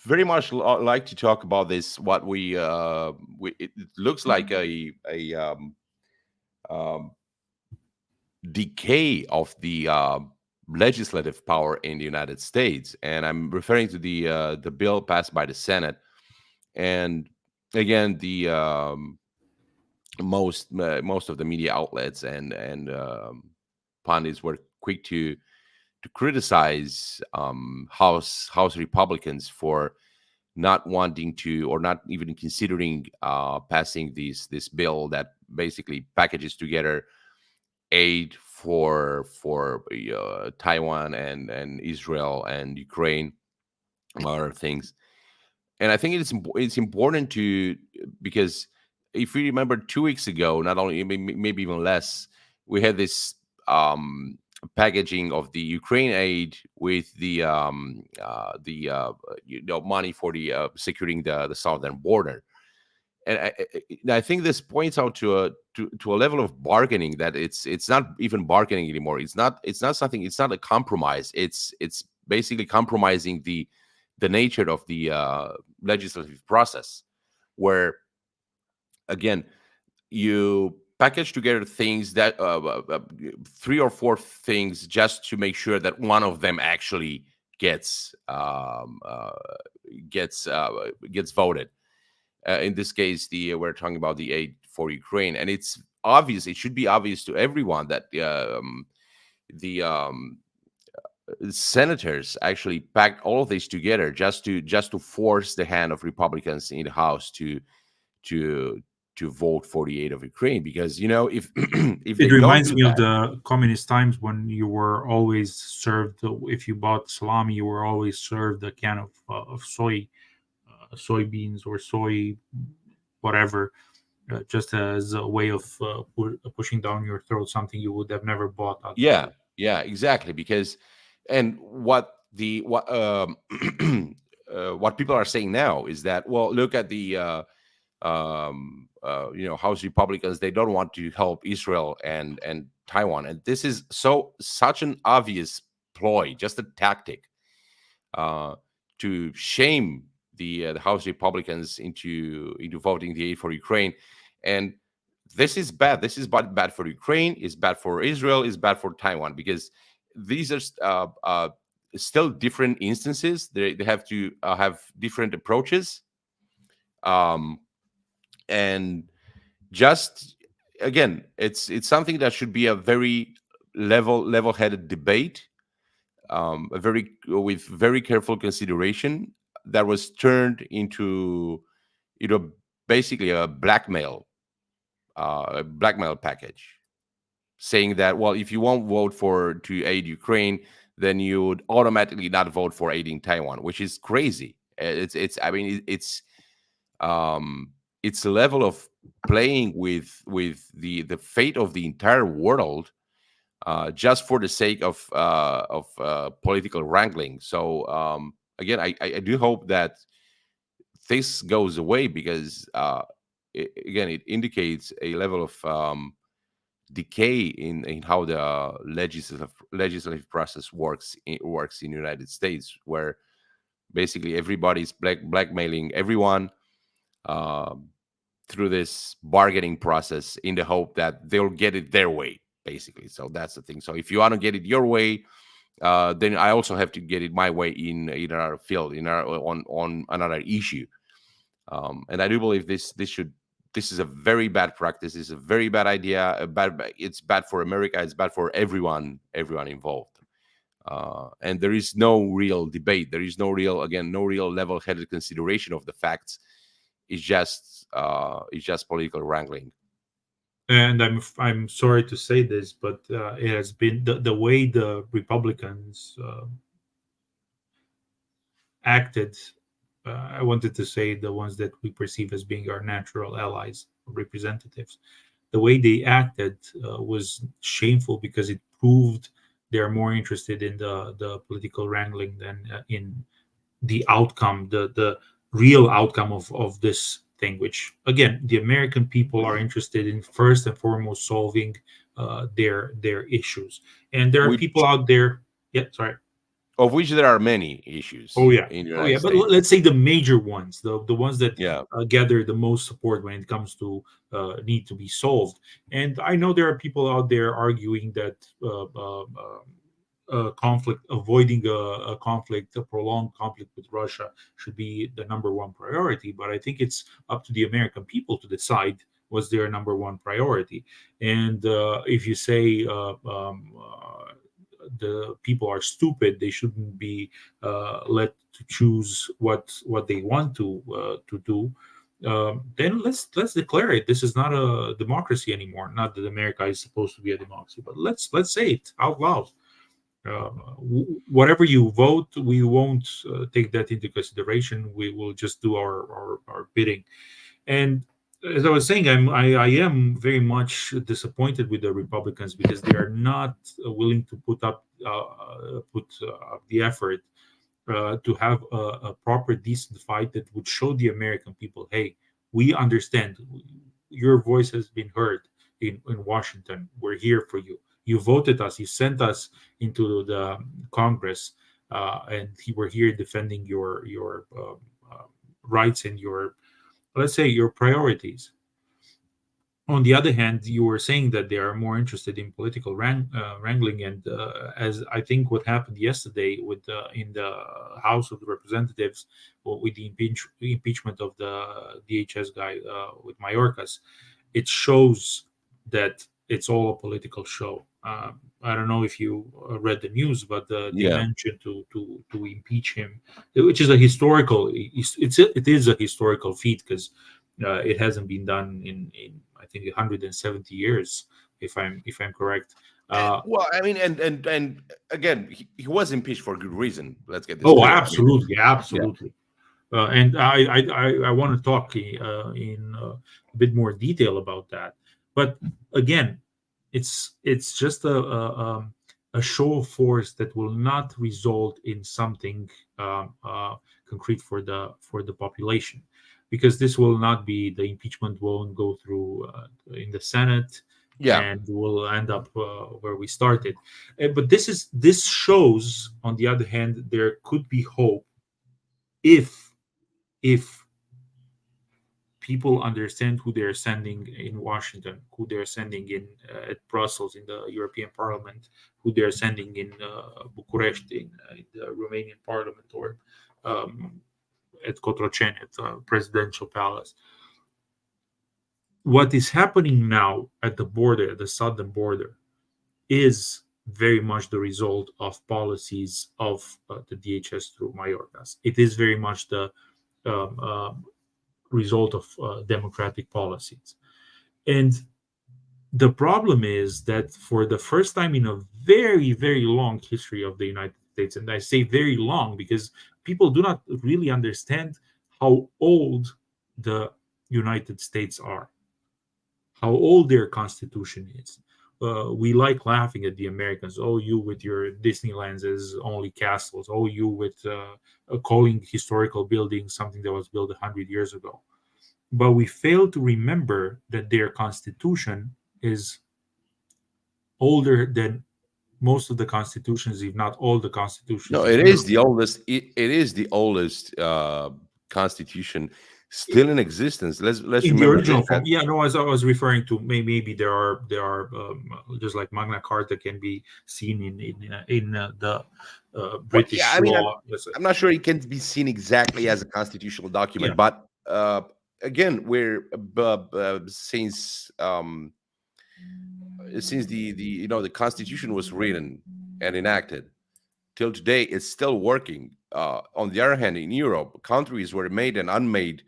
very much like to talk about this. What it looks like a um, decay of the legislative power in the United States, and I'm referring to the bill passed by the Senate. And again, the most of the media outlets and pundits were quick to criticize House Republicans for not wanting to, or not even considering passing this bill that basically packages together aid for Taiwan and Israel and Ukraine, among other things. And I think it's important to, because if you remember 2 weeks ago, not only maybe even less, we had this packaging of the Ukraine aid with the money for the securing the southern border. And I think this points out to a level of bargaining that it's not even bargaining anymore. It's not something. It's not a compromise. It's basically compromising the nature of the legislative process, where again you package together things that three or four things just to make sure that one of them actually gets gets voted. In this case, the we're talking about the aid for Ukraine, and it's obvious. It should be obvious to everyone that the senators actually packed all of this together just to force the hand of Republicans in the House to to vote for the aid of Ukraine. Because if if It they don't reminds do me of that, the communist times when you were always served, if you bought salami, you were always served a can of soybeans or soy, whatever, just as a way of pushing down your throat something you would have never bought yeah, otherwise. yeah, exactly. Because and what people are saying now is that, well, look at the House Republicans. They don't want to help Israel and Taiwan, and this is such an obvious ploy, just a tactic uh, to shame the House Republicans into voting the aid for Ukraine. And this is bad. This is bad for Ukraine. It's bad for Israel. It's bad for Taiwan, because these are still different instances. They have to have different approaches. Um, and just again, it's something that should be a very level-headed debate, a very with very careful consideration, that was turned into you know basically a blackmail package, saying that, well, if you won't vote for to aid Ukraine, then you would automatically not vote for aiding Taiwan, which is crazy. It's I mean um it's a level of playing with the fate of the entire world, just for the sake of political wrangling. So again, I do hope that this goes away, because again, it indicates a level of decay in how the legislative process works in the United States, where basically everybody's blackmailing everyone, um, through this bargaining process, in the hope that they'll get it their way, basically. So that's the thing. So if you want to get it your way, then I also have to get it my way in our field, on another issue. And I do believe this is a very bad practice. It's a very bad idea. It's bad for America. It's bad for everyone involved. And there is no real debate. There is no real level-headed consideration of the facts. It's just political wrangling. And I'm sorry to say this, but it has been the way the Republicans acted. I wanted to say the ones that we perceive as being our natural allies, representatives. The way they acted was shameful, because it proved they are more interested in the political wrangling than in the outcome, the real outcome of this thing. Which again, the American people are interested in first and foremost solving their issues. And there are people Which out there. Yeah, sorry. of which there are many issues Oh yeah, in the oh United yeah. But States. let's say the major ones, the ones that Yeah, gather the most support when it comes to need to be solved. And I know there are people out there arguing that conflict, avoiding a conflict, a prolonged conflict with Russia, should be the number one priority. But I think it's up to the American people to decide what's their number one priority. And if you say the people are stupid, they shouldn't be let to choose what they want to do. Then let's declare it. This is not a democracy anymore. Not that America is supposed to be a democracy, but let's say it out loud. Whatever you vote, we won't take that into consideration. We will just do our bidding. And as I was saying, I am very much disappointed with the Republicans because they are not willing to put up the effort to have a proper, decent fight that would show the American people, hey, we understand. Your voice has been heard in Washington. We're here for you. You voted us. You sent us into the Congress, and we're here defending your rights and your, let's say, your priorities. On the other hand, you were saying that they are more interested in political wrangling, and as I think what happened yesterday with in the House of the Representatives, with the impeachment of the DHS guy with Mayorkas, it shows that it's all a political show. I don't know if you read the news, but they Yeah. mentioned to impeach him, which is a historical. It is a historical feat because it hasn't been done in I think 170 years, if I'm correct. Uh, Well, I mean, and again, he was impeached for good reason. Let's get this oh, clear. I mean, absolutely, yeah, absolutely. And I want to talk in a bit more detail about that. But again, it's just a show of force that will not result in something concrete for the population, because this will not be, the impeachment won't go through in the Senate, yeah, and will end up where we started. But this shows, on the other hand, there could be hope if if people understand who they're sending in Washington, who they're sending in at Brussels in the European Parliament, who they're sending in Bucharest in the Romanian Parliament, or um, at Cotroceni at the presidential palace. What is happening now at the border, at the southern border, is very much the result of policies of the DHS through Mayorkas. It is very much the um, uh, result of democratic policies. And the problem is that for the first time in a very, very long history of the United States, and I say very long because people do not really understand how old the United States are, how old their constitution is. We like laughing at the Americans. Oh, you with your Disneylands is only castles. Oh, you with calling historical buildings something that was built 100 years ago. But we fail to remember that their constitution is older than most of the constitutions, if not all the no, constitutions in it is Europe. the oldest. It is the oldest constitution still in existence. Let's In the remember this. original form, yeah, no, as I was referring to, maybe there are just like Magna Carta can be seen in the Well, yeah, British I mean, law. I'm not sure it can be seen exactly as a constitutional Yeah, document, but again, we're since the the Constitution was written and enacted till today, it's still working. On the other hand, in Europe, countries were made and unmade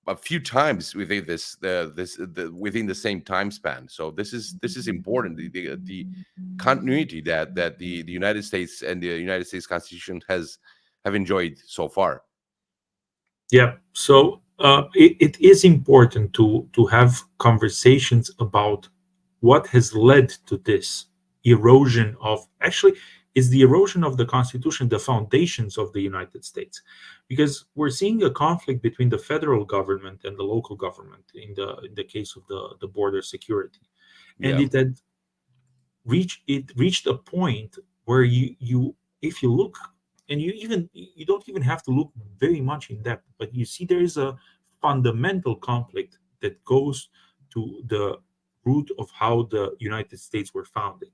a few times within within the same time span. So this is important. The continuity that the United States and the United States Constitution has have enjoyed so far. yeah. So it is important to have conversations about what has led to this erosion of, actually, is the erosion of the Constitution, the foundations of the United States, because we're seeing a conflict between the federal government and the local government in the case of the border security. And Yeah. it reached a point where you if you look, and you don't even have to look very much in depth, but you see there is a fundamental conflict that goes to the root of how the United States were founded.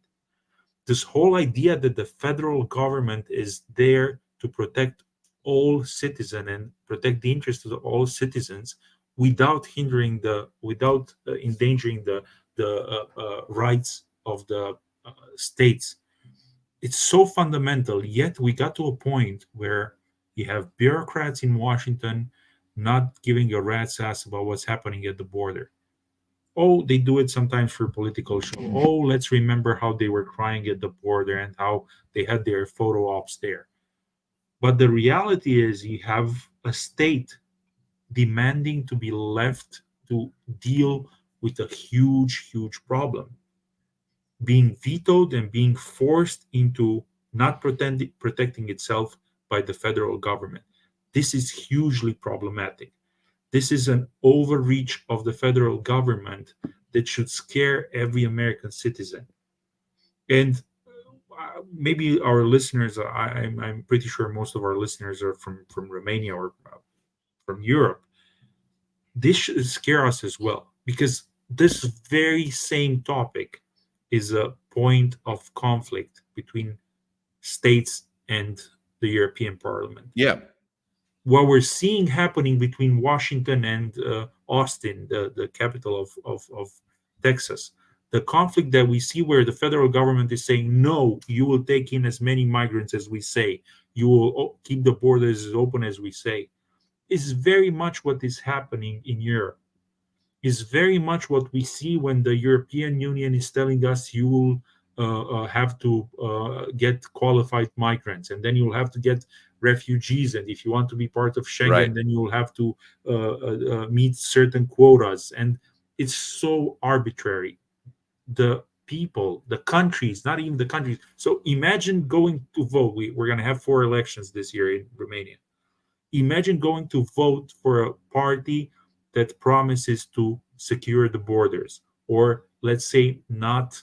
This whole idea that the federal government is there to protect all citizens and protect the interests of all citizens without endangering the rights of the states. It's so fundamental, yet we got to a point where you have bureaucrats in Washington not giving a rat's ass about what's happening at the border. Oh, they do it sometimes for political show. Oh, let's remember how they were crying at the border and how they had their photo ops there. But the reality is, you have a state demanding to be left to deal with a huge, huge problem, being vetoed and being forced into not protecting itself by the federal government. This is hugely problematic. This is an overreach of the federal government that should scare every American citizen. And maybe our listeners, I'm pretty sure most of our listeners are from Romania or from Europe. This should scare us as well, because this very same topic is a point of conflict between states and the European Parliament. Yeah. What we're seeing happening between Washington and Austin, the capital of Texas, the conflict that we see where the federal government is saying, no, you will take in as many migrants as we say, you will keep the borders as open as we say, is very much what is happening in Europe. Is very much what we see when the European Union is telling us you will have to get qualified migrants, and then you'll have to get refugees, and if you want to be part of Right. Schengen, then you'll have to meet certain quotas, and it's so arbitrary. The people, the countries, not even the countries. So imagine going to vote. We're going to have 4 elections this year in Romania. Imagine going to vote for a party that promises to secure the borders, or let's say not.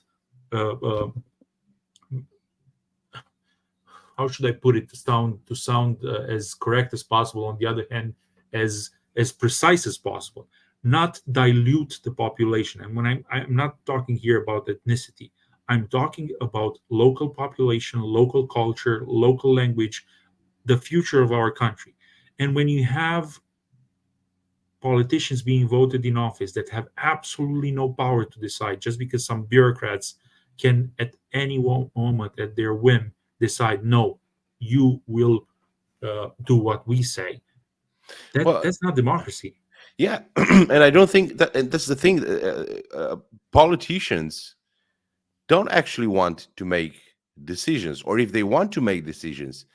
How should I put it to sound as correct as possible? On the other hand, as precise as possible. Not dilute the population. And when I'm not talking here about ethnicity, I'm talking about local population, local culture, local language, the future of our country. And when you have politicians being voted in office that have absolutely no power to decide, just because some bureaucrats can at any moment at their whim decide, no, you will do what we say, Well, that's not democracy. yeah, and I don't think that, and that's the thing. Politicians don't actually want to make decisions, or if they want to make decisions,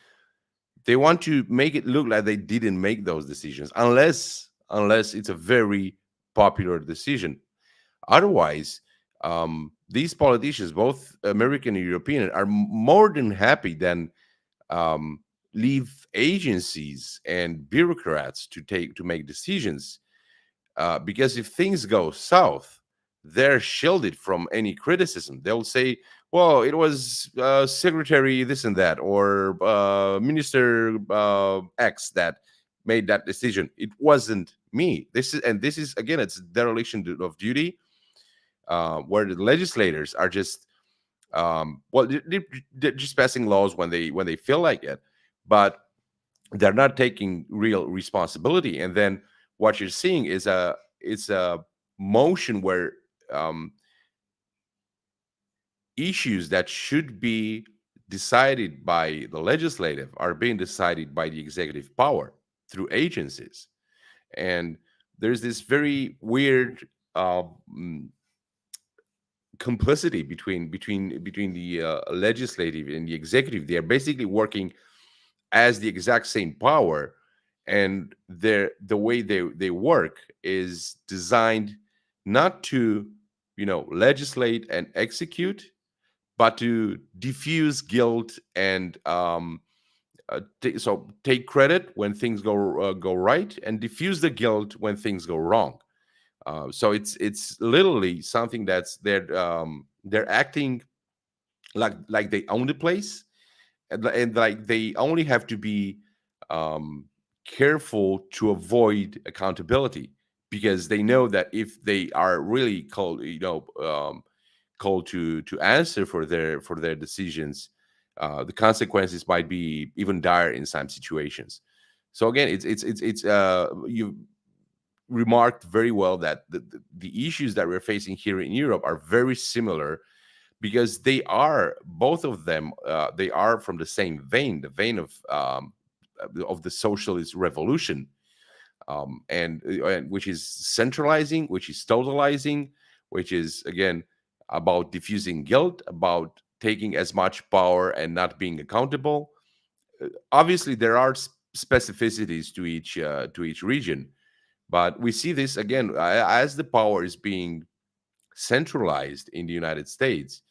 they want to make it look like they didn't make those decisions, unless it's a very popular decision. Otherwise, these politicians, both American and European, are more than happy than um, leave agencies and bureaucrats to make decisions, because if things go south, they're shielded from any criticism. They'll say, well, it was secretary this and that, or minister X that made that decision. It wasn't me. This is again, it's dereliction of duty, where the legislators are just well, they're just passing laws when they feel like it, but they're not taking real responsibility. And then what you're seeing is a motion where um, issues that should be decided by the legislative are being decided by the executive power through agencies. And there's this very weird uh, mm, complicity between the legislative and the executive. They are basically working as the exact same power, and the way they work is designed not to legislate and execute, but to diffuse guilt and so take credit when things go right, and diffuse the guilt when things go wrong. So it's literally something that's they're acting like they own the place, and like they only have to be um, careful to avoid accountability, because they know that if they are really called called to answer for their decisions, the consequences might be even dire in some situations. So again, it's you remarked very well that the issues that we're facing here in Europe are very similar, because they are, both of them, they are from the same vein, the vein of the socialist revolution, and which is centralizing, which is totalizing, which is again about diffusing guilt, about taking as much power and not being accountable. Obviously, there are specificities to each region, but we see this again as the power is being centralized in the United States.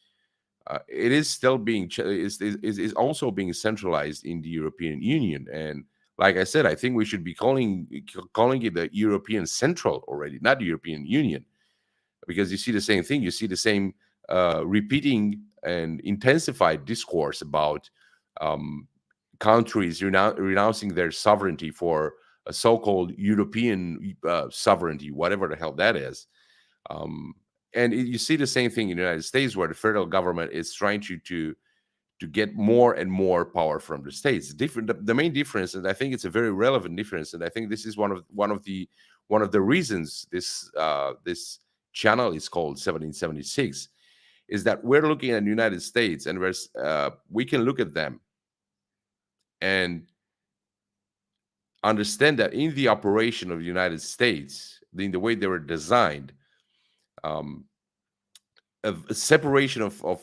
It is still being is also being centralized in the European Union. And like I said, I think we should be calling it the European Central already, not the European Union, because you see the same thing. You see the same repeating and intensified discourse about um, countries renouncing their sovereignty for a so-called European sovereignty, whatever the hell that is. Um, and you see the same thing in the United States, where the federal government is trying to get more and more power from the states. Different. The main difference, and I think it's a very relevant difference, and I think this is one of the reasons this channel is called 1776, is that we're looking at the United States, and we can look at them and understand that in the operation of the United States, in the way they were designed, um, a separation of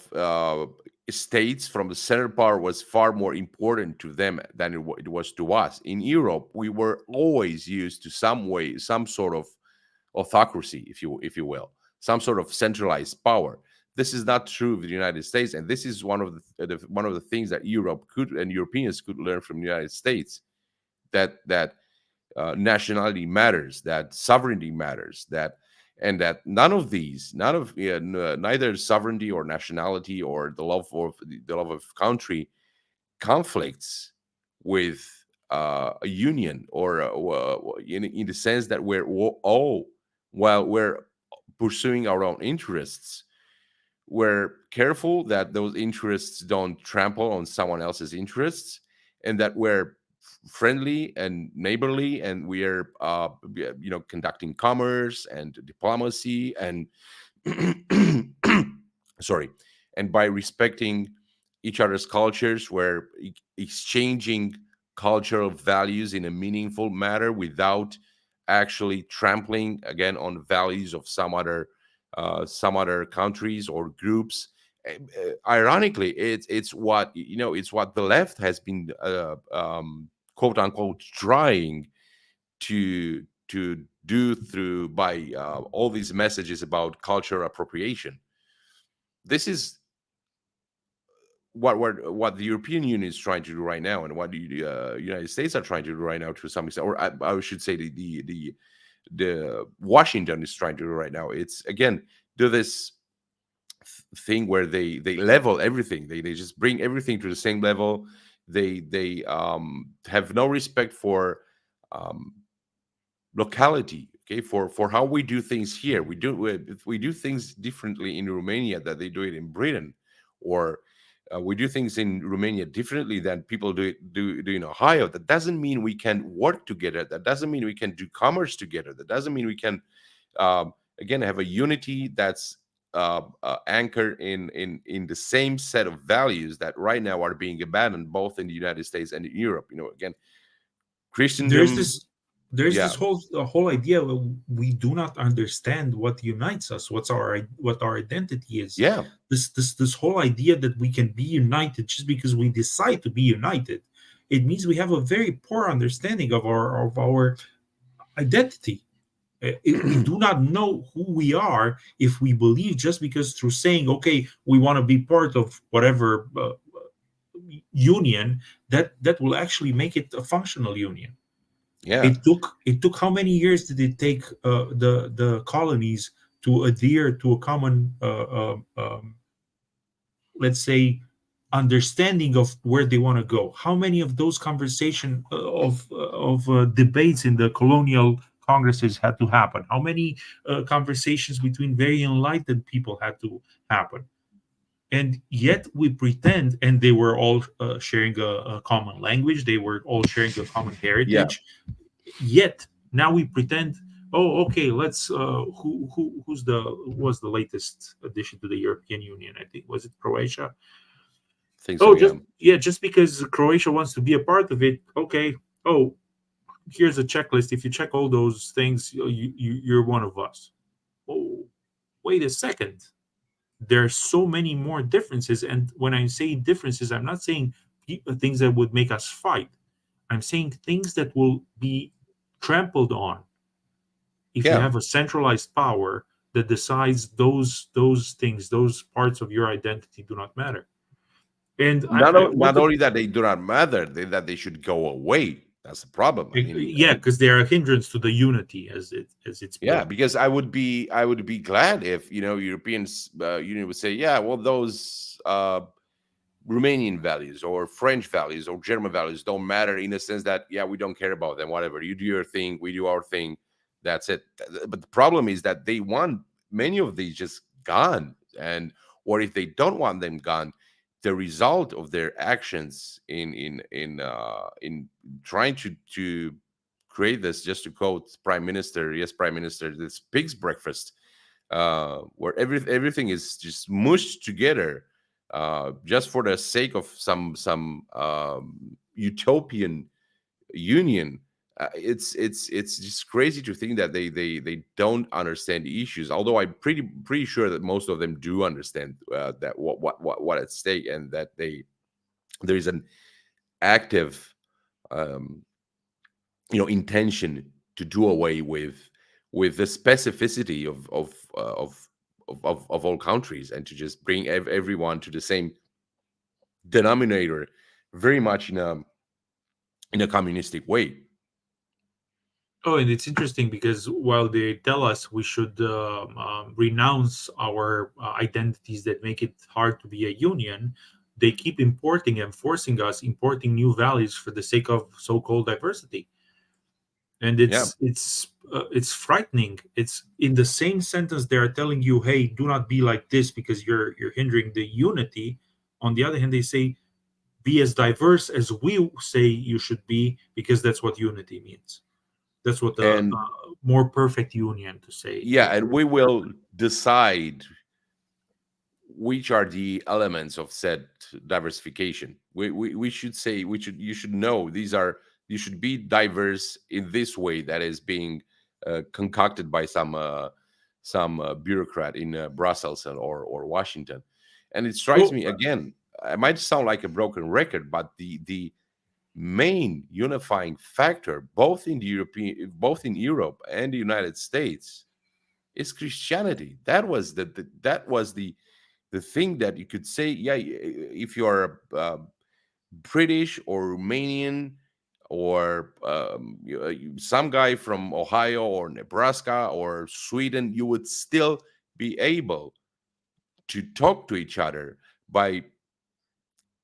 states from the center power was far more important to them than it was to us. In Europe, we were always used to some sort of autocracy, if you will, some sort of centralized power. This is not true of the United States, and this is one of the things that Europe could and Europeans could learn from the United States, that nationality matters, that sovereignty matters, that and that none of neither sovereignty or nationality or the love of country conflicts with a union, or in the sense that all, while we're pursuing our own interests, we're careful that those interests don't trample on someone else's interests, and that we're friendly and neighborly, and we're conducting commerce and diplomacy and sorry, and by respecting each other's cultures, we're exchanging cultural values in a meaningful manner without actually trampling again on values of some other countries or groups. Ironically, it's what it's what the left has been quote unquote trying to do through by all these messages about cultural appropriation. This is what the European Union is trying to do right now, and what the United States are trying to do right now to some extent, or I should say the Washington is trying to do right now. It's again do this thing where they level everything. They just bring everything to the same level. They have no respect for um, locality. Okay, for how we do things here. We do things differently in Romania that they do it in Britain, or we do things in Romania differently than people do in Ohio. That doesn't mean we can work together. That doesn't mean we can do commerce together. That doesn't mean we can again have a unity that's anchored in the same set of values that right now are being abandoned both in the United States and in Europe. Again, there's Christendom. this there's Yeah, this whole idea that we do not understand what unites us, what our identity is. yeah, This whole idea that we can be united just because we decide to be united, it means we have a very poor understanding of our identity. We do not know who we are if we believe just because through saying, okay, we want to be part of whatever union, that will actually make it a functional union. yeah, It took how many years did it take the colonies to adhere to a common let's say understanding of where they want to go? How many of those conversation of debates in the colonial congresses had to happen? How many conversations between very enlightened people had to happen? And yet we pretend, and they were all sharing a common language, they were all sharing a common yeah. heritage. Yet now we pretend, oh, okay, let's who's the was the latest addition to the European Union? I think, was it Croatia? Think so. Oh, Yeah, just because Croatia wants to be a part of it, okay. Oh, here's a checklist. If you check all those things, you're one of us. Oh, wait a second, there are so many more differences. And when I say differences, I'm not saying things that would make us fight. I'm saying things that will be trampled on if you Yeah. have a centralized power that decides those things, those parts of your identity do not matter. And I Not wanted, only that they do not matter, that they should go away. That's the problem. I mean, yeah, because they are a hindrance to the unity as it's yeah, built. because I would be glad if Europeans Union would say, yeah, well, those Romanian values or French values or German values don't matter, in the sense that, yeah, we don't care about them. Whatever, you do your thing, we do our thing. That's it. But the problem is that they want many of these just gone, and or if they don't want them gone, the result of their actions in trying to create this, just to quote Prime Minister, yes, Prime Minister, this pig's breakfast, where everything is just mushed together, just for the sake of some utopian union. It's just crazy to think that they don't understand the issues. Although I'm pretty sure that most of them do understand that what at stake, and that there is an active um, intention to do away with the specificity of all countries, and to just bring everyone to the same denominator, very much in a communistic way. Oh, and it's interesting because while they tell us we should renounce our identities that make it hard to be a union, they keep importing and forcing us importing new values for the sake of so-called diversity. And Yeah. it's frightening. It's in the same sentence they are telling you, "Hey, do not be like this because you're hindering the unity." On the other hand, they say, "Be as diverse as we say you should be because that's what unity means." That's what the And more perfect union to say. yeah, and we will decide which are the elements of said diversification. We should say, you should know, these are, you should be diverse in this way that is being concocted by some bureaucrat in Brussels or Washington. And it strikes Oh, me again, I might sound like a broken record, but the main unifying factor, both in Europe and the United States, is Christianity. That was that was the thing that you could say, yeah, if you are British or Romanian, or some guy from Ohio or Nebraska or Sweden, you would still be able to talk to each other by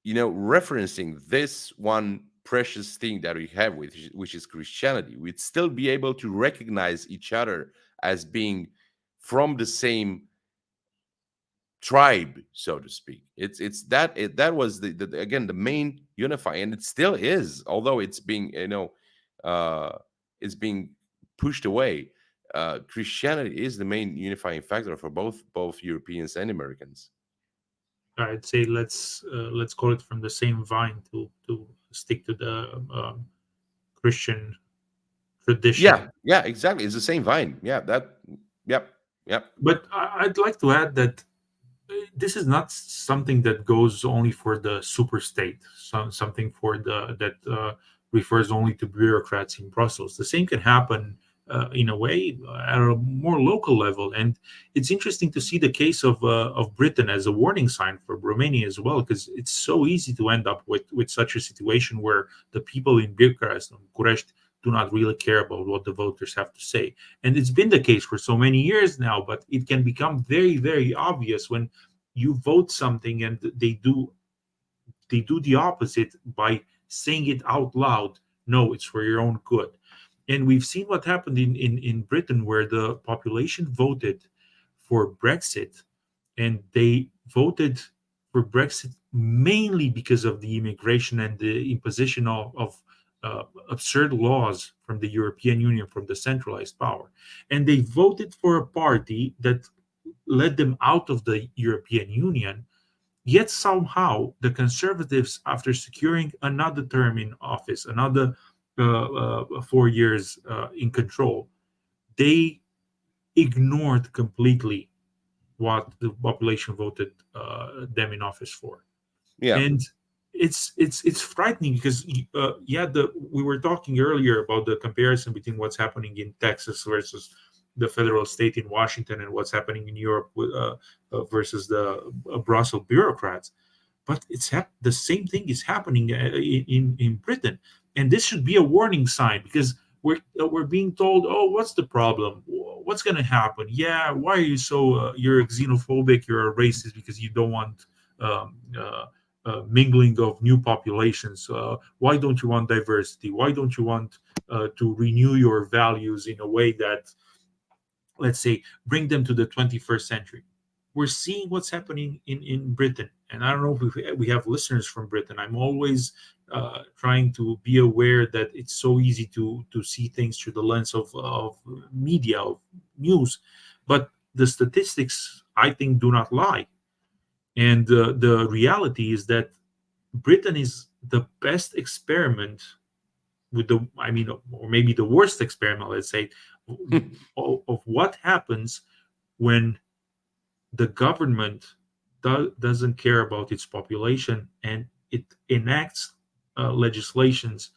referencing this one precious thing that we have, which is Christianity. We'd still be able to recognize each other as being from the same tribe, so to speak. That was again the main unifying, and it still is, although it's being it's being pushed away. Christianity is the main unifying factor for both Europeans and Americans. I'd say let's call it from the same vine to stick to the Christian Yeah, tradition. yeah, exactly. It's the same vine. Yeah, that. Yep, yep. But I'd like to add that this is not something that goes only for the super state, something for the that refers only to bureaucrats in Brussels. The same can happen in a way at a more local level, and it's interesting to see the case of Britain as a warning sign for Romania as well, because it's so easy to end up with such a situation where the people in Bucharest do not really care about what the voters have to say. And it's been the case for so many years now, but it can become very, very obvious when you vote something and they do the opposite by saying it out loud. No, it's for your own good. And we've seen what happened in Britain, where the population voted for Brexit, and they voted for Brexit mainly because of the immigration and the imposition of absurd laws from the European Union, from the centralized power. And they voted for a party that led them out of the European Union. Yet somehow the conservatives, after securing another term in office, another 4 years in control, they ignored completely what the population voted them in office for. Yeah. And it's frightening because yeah, we were talking earlier about the comparison between what's happening in Texas versus the federal state in Washington, and what's happening in Europe versus the Brussels bureaucrats. But the same thing is happening in Britain, and this should be a warning sign, because we're being told, oh, what's the problem? What's going to happen? Yeah, why are you so you're xenophobic? You're a racist because you don't want um, mingling of new populations. Why don't you want diversity? Why don't you want to renew your values in a way that, let's say, bring them to the 21st century? We're seeing what's happening in Britain. And I don't know if we have listeners from Britain. I'm always trying to be aware that it's so easy to see things through the lens of media, of news. But the statistics, I think, do not lie. And the reality is that Britain is the best experiment with the, I mean, or maybe the worst experiment, let's say, of what happens when the government doesn't care about its population, and it enacts legislations,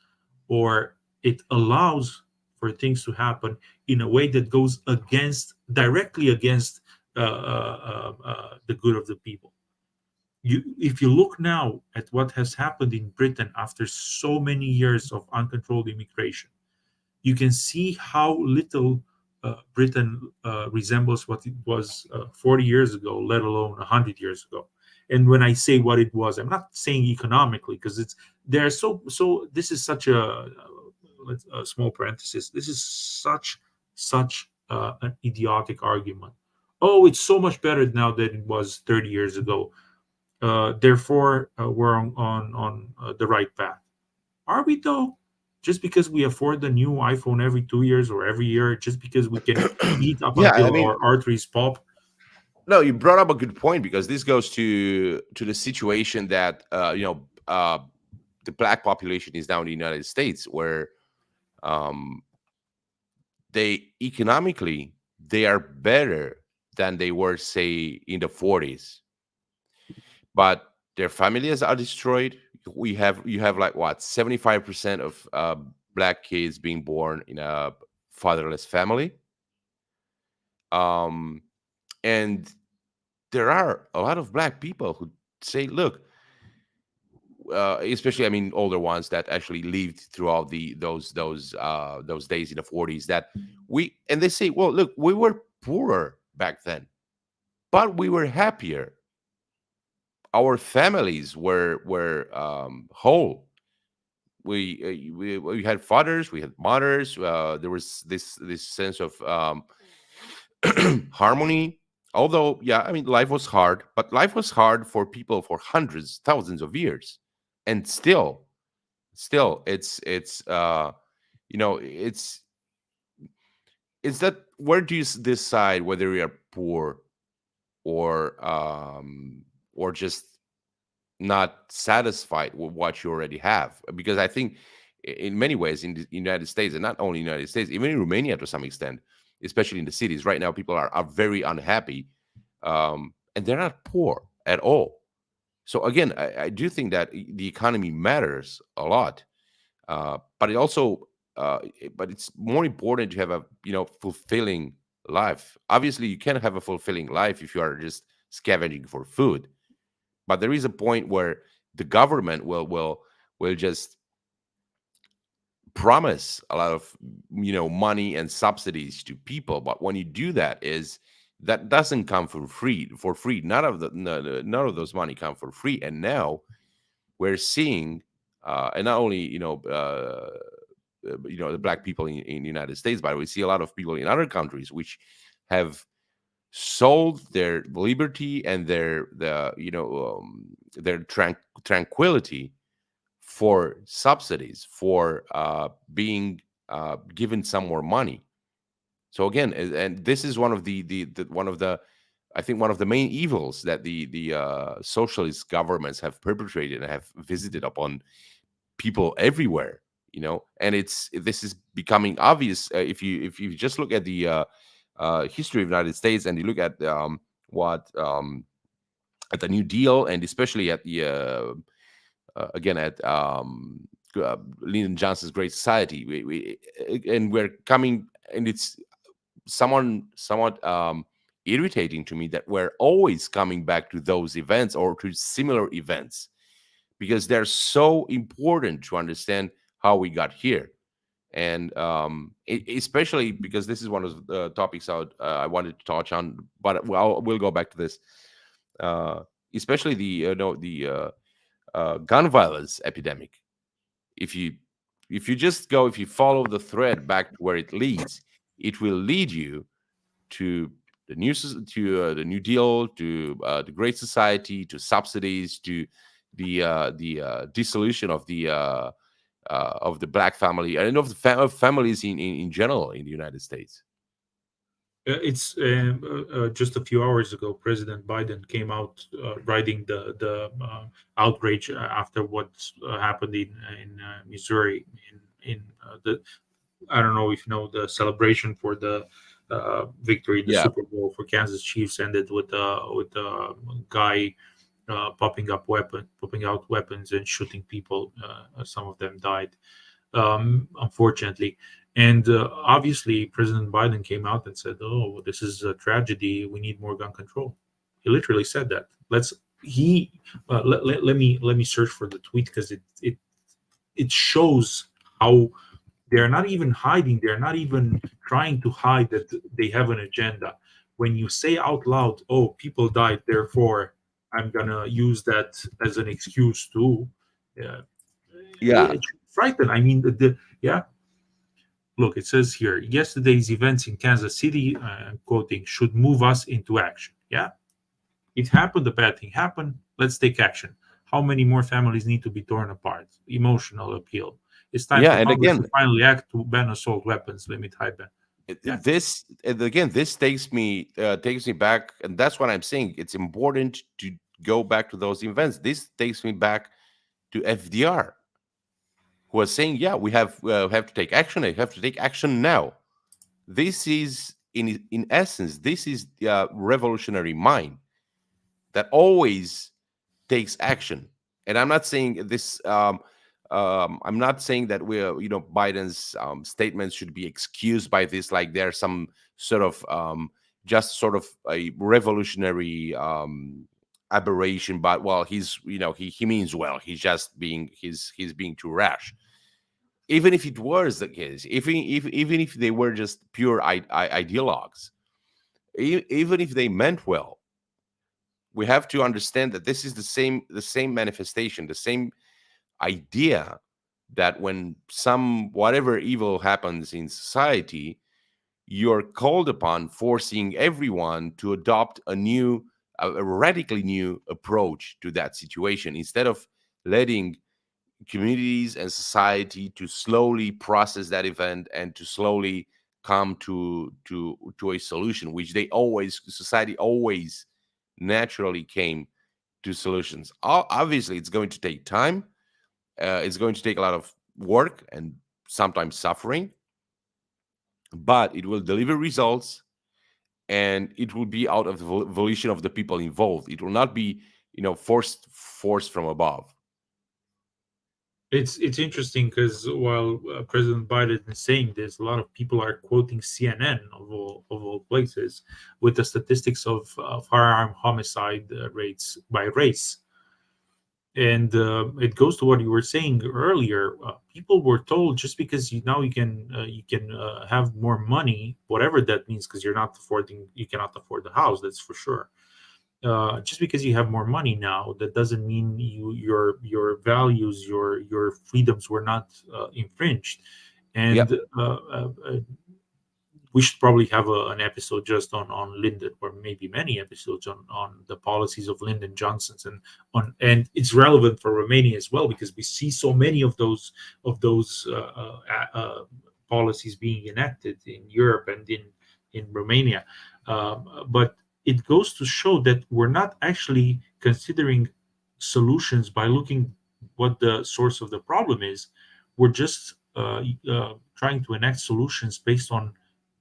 or it allows for things to happen in a way that goes directly against the good of the people. If you look now at what has happened in Britain after so many years of uncontrolled immigration, you can see how little Britain resembles what it was 40 years ago, let alone 100 years ago. And when I say what it was, I'm not saying economically, because it's there. So this is such a small parenthesis. This is such an idiotic argument. Oh, it's so much better now than it was 30 years ago. Therefore, we're on the right path. Are we though? Just because we afford the new iPhone every 2 years or every year, just because we can eat up Yeah, I until mean, our arteries pop? no, you brought up a good point, because this goes to the situation that the black population is now in the United States, where um, they economically they are better than they were, say, in the 40s, but their families are destroyed. You have like what, 75% of black kids being born in a fatherless family, um, and there are a lot of black people who say, look, especially, I mean, older ones that actually lived throughout those days in the 40s, that and they say, well, look, we were poorer back then, but we were happier. Our families were whole. We had fathers, we had mothers. There was this sense of harmony. Although, yeah, I mean, life was hard, but life was hard for people for hundreds, thousands of years, and still, it's it's that, where do you decide whether you are poor or just not satisfied with what you already have? Because I think in many ways in the United States, and not only United States, even in Romania to some extent, especially in the cities right now, people are very unhappy, and they're not poor at all. So again, I do think that the economy matters a lot, but it also but it's more important to have a fulfilling life. Obviously, you can't have a fulfilling life if you are just scavenging for food, but there is a point where the government will just promise a lot of money and subsidies to people, but when you do that, is that doesn't come for free. None of those money come for free. And now we're seeing, and not only the black people in the United States, but we see a lot of people in other countries which have sold their liberty and their tranquility for subsidies, for being given some more money. So again, and this is one of the one of the, I think, one of the main evils that the socialist governments have perpetrated and have visited upon people everywhere. And this is becoming obvious, if you just look at the history of the United States, and you look at at the New Deal, and especially at the again at Lyndon Johnson's Great Society. And we're coming, and it's somewhat irritating to me that we're always coming back to those events or to similar events, because they're so important to understand how we got here. And especially because this is one of the topics I wanted to touch on, but we'll go back to this. Uh, Especially the gun violence epidemic. If you if you follow the thread back to where it leads, it will lead you to the New Deal, to the Great Society, to subsidies, to the dissolution of the black family and of the families in general in the United States. It's just a few hours ago, President Biden came out riding the outrage after what happened in Missouri in the I don't know if you know the celebration for the victory in the Yeah, Super Bowl for Kansas Chiefs ended with a guy popping out weapons and shooting people. Some of them died, unfortunately. And obviously, President Biden came out and said, "Oh, this is a tragedy. We need more gun control." He literally said that. Let me search for the tweet because it shows how they're not even hiding. They're not even trying to hide that they have an agenda. When you say out loud, "Oh, people died, therefore I'm gonna use that as an excuse to," uh, yeah, it should frighten. I mean, yeah. Look, it says here, yesterday's events in Kansas City, quoting, should move us into action. Yeah, it happened. The bad thing happened. Let's take action. How many more families need to be torn apart? Emotional appeal. It's time yeah. for And Congress again, to finally act to ban assault weapons, limit high ban. Yeah, this and again this takes me back, and that's what I'm saying. It's important to go back to those events. This takes me back to FDR, who was saying, "Yeah, we have to take action. We have to take action now." This is in essence, this is the revolutionary mind that always takes action. And I'm not saying this. I'm not saying that Biden's statements should be excused by this, like there's some sort of just sort of a revolutionary aberration. But well, he means well. He's being too rash. Even if it was the case, even if they were just pure ideologues, even if they meant well, we have to understand that this is the same manifestation, the same idea, that when some whatever evil happens in society, you're called upon forcing everyone to adopt a radically new approach to that situation, instead of letting communities and society to slowly process that event and to slowly come to a solution, which society always naturally came to solutions. Obviously, it's going to take time. It's going to take a lot of work and sometimes suffering, but it will deliver results, and it will be out of the volition of the people involved. It will not be, forced from above. it's interesting because while President Biden is saying this, a lot of people are quoting CNN of all places with the statistics of firearm homicide rates by race. And it goes to what you were saying earlier. People were told just because you can have more money, whatever that means, because you cannot afford the house. That's for sure. Just because you have more money now, that doesn't mean your values, your freedoms were not infringed. Yep. And we should probably have an episode just on Lyndon, or maybe many episodes on the policies of Lyndon Johnson's, and it's relevant for Romania as well, because we see so many of those policies being enacted in Europe and in Romania. But it goes to show that we're not actually considering solutions by looking what the source of the problem is. We're just trying to enact solutions based on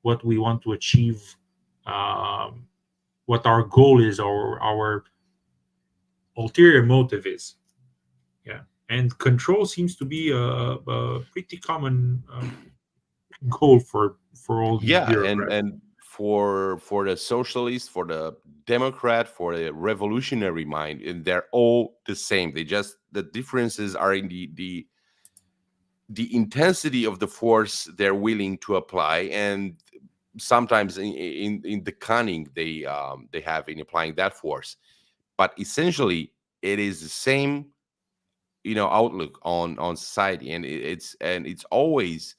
what we want to achieve, um, what our goal is, or our ulterior motive is. Yeah, and control seems to be a pretty common goal for all these Yeah, bureaucrats. and for the socialist, for the Democrat, for the revolutionary mind, and they're all the same. They just, the differences are in the intensity of the force they're willing to apply, and sometimes in the cunning they have in applying that force. But essentially, it is the same, outlook on society, and it's always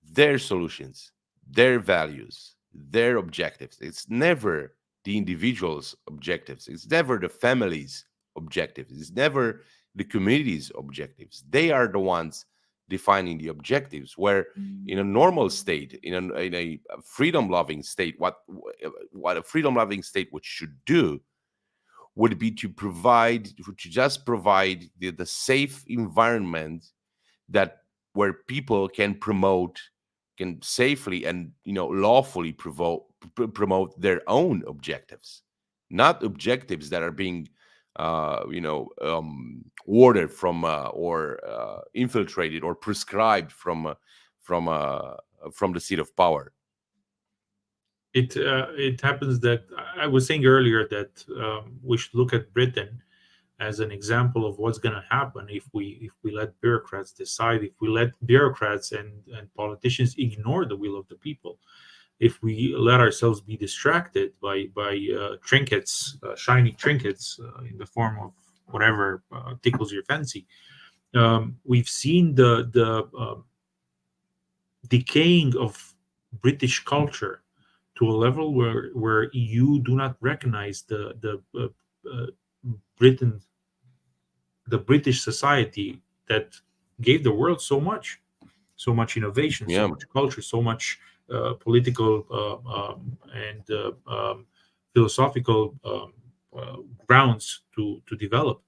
their solutions, their values, their objectives. It's never the individual's objectives. It's never the family's objectives. It's never the community's objectives. They are the ones defining the objectives. Where in a normal state, in a freedom-loving state, what a freedom-loving state would should do would be to just provide the safe environment, that where people can safely and lawfully promote their own objectives, not objectives that are being ordered from or infiltrated or prescribed from uh, from the seat of power. It happens that I was saying earlier that we should look at Britain as an example of what's going to happen if we let bureaucrats decide, if we let bureaucrats and politicians ignore the will of the people, if we let ourselves be distracted by trinkets, shiny trinkets in the form of whatever tickles your fancy. We've seen the decaying of British culture to a level where you do not recognize uh, Britain, the British society that gave the world so much innovation, so Yeah, much culture, so much political and philosophical uh, grounds to develop.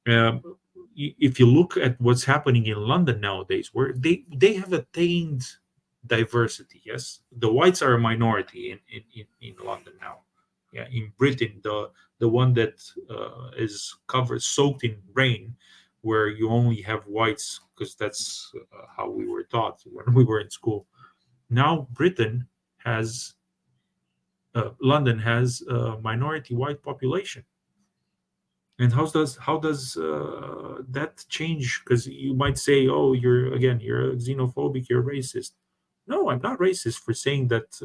Um, if you look at what's happening in London nowadays, where they have attained diversity, yes, the whites are a minority in London now. Yeah, in Britain, the one that is covered, soaked in rain, where you only have whites, because that's how we were taught when we were in school. Now Britain has London has a minority white population. And how does that change? Because you might say, "Oh, you're xenophobic, you're racist." No, I'm not racist for saying that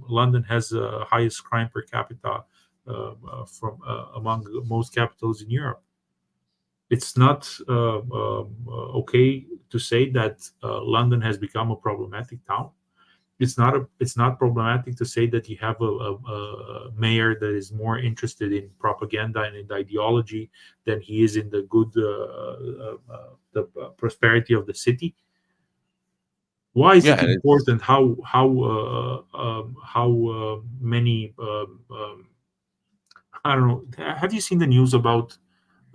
London has the highest crime per capita from among most capitals in Europe. It's not okay to say that London has become a problematic town. It's not problematic to say that you have a mayor that is more interested in propaganda and in ideology than he is in the good the prosperity of the city. Why is yeah, it and it's important how many I don't know, have you seen the news about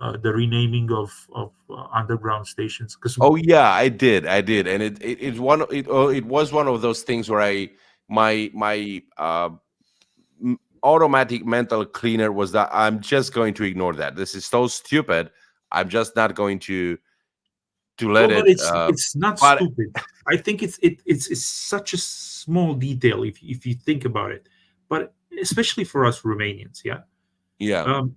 the renaming of underground stations? Because Oh yeah, I did, and it was one of those things where my automatic mental cleaner was that I'm just going to ignore that. This is so stupid. I'm just not going to let well, but it. it's not But stupid. I think it's such a small detail if you think about it, but especially for us Romanians, yeah. yeah, Um,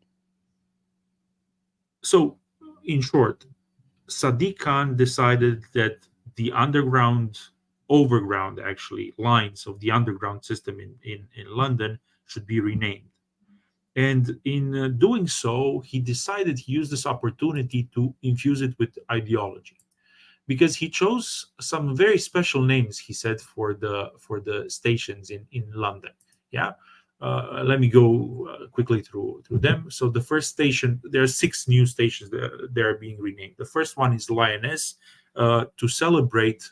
so, in short, Sadiq Khan decided that the underground, overground actually, lines of the underground system in London should be renamed. And in doing so, he decided to use this opportunity to infuse it with ideology, because he chose some very special names, he said, for the stations in London. Yeah. Let me go quickly through them. So the first station, there are six new stations that are being renamed. The first one is Lioness, to celebrate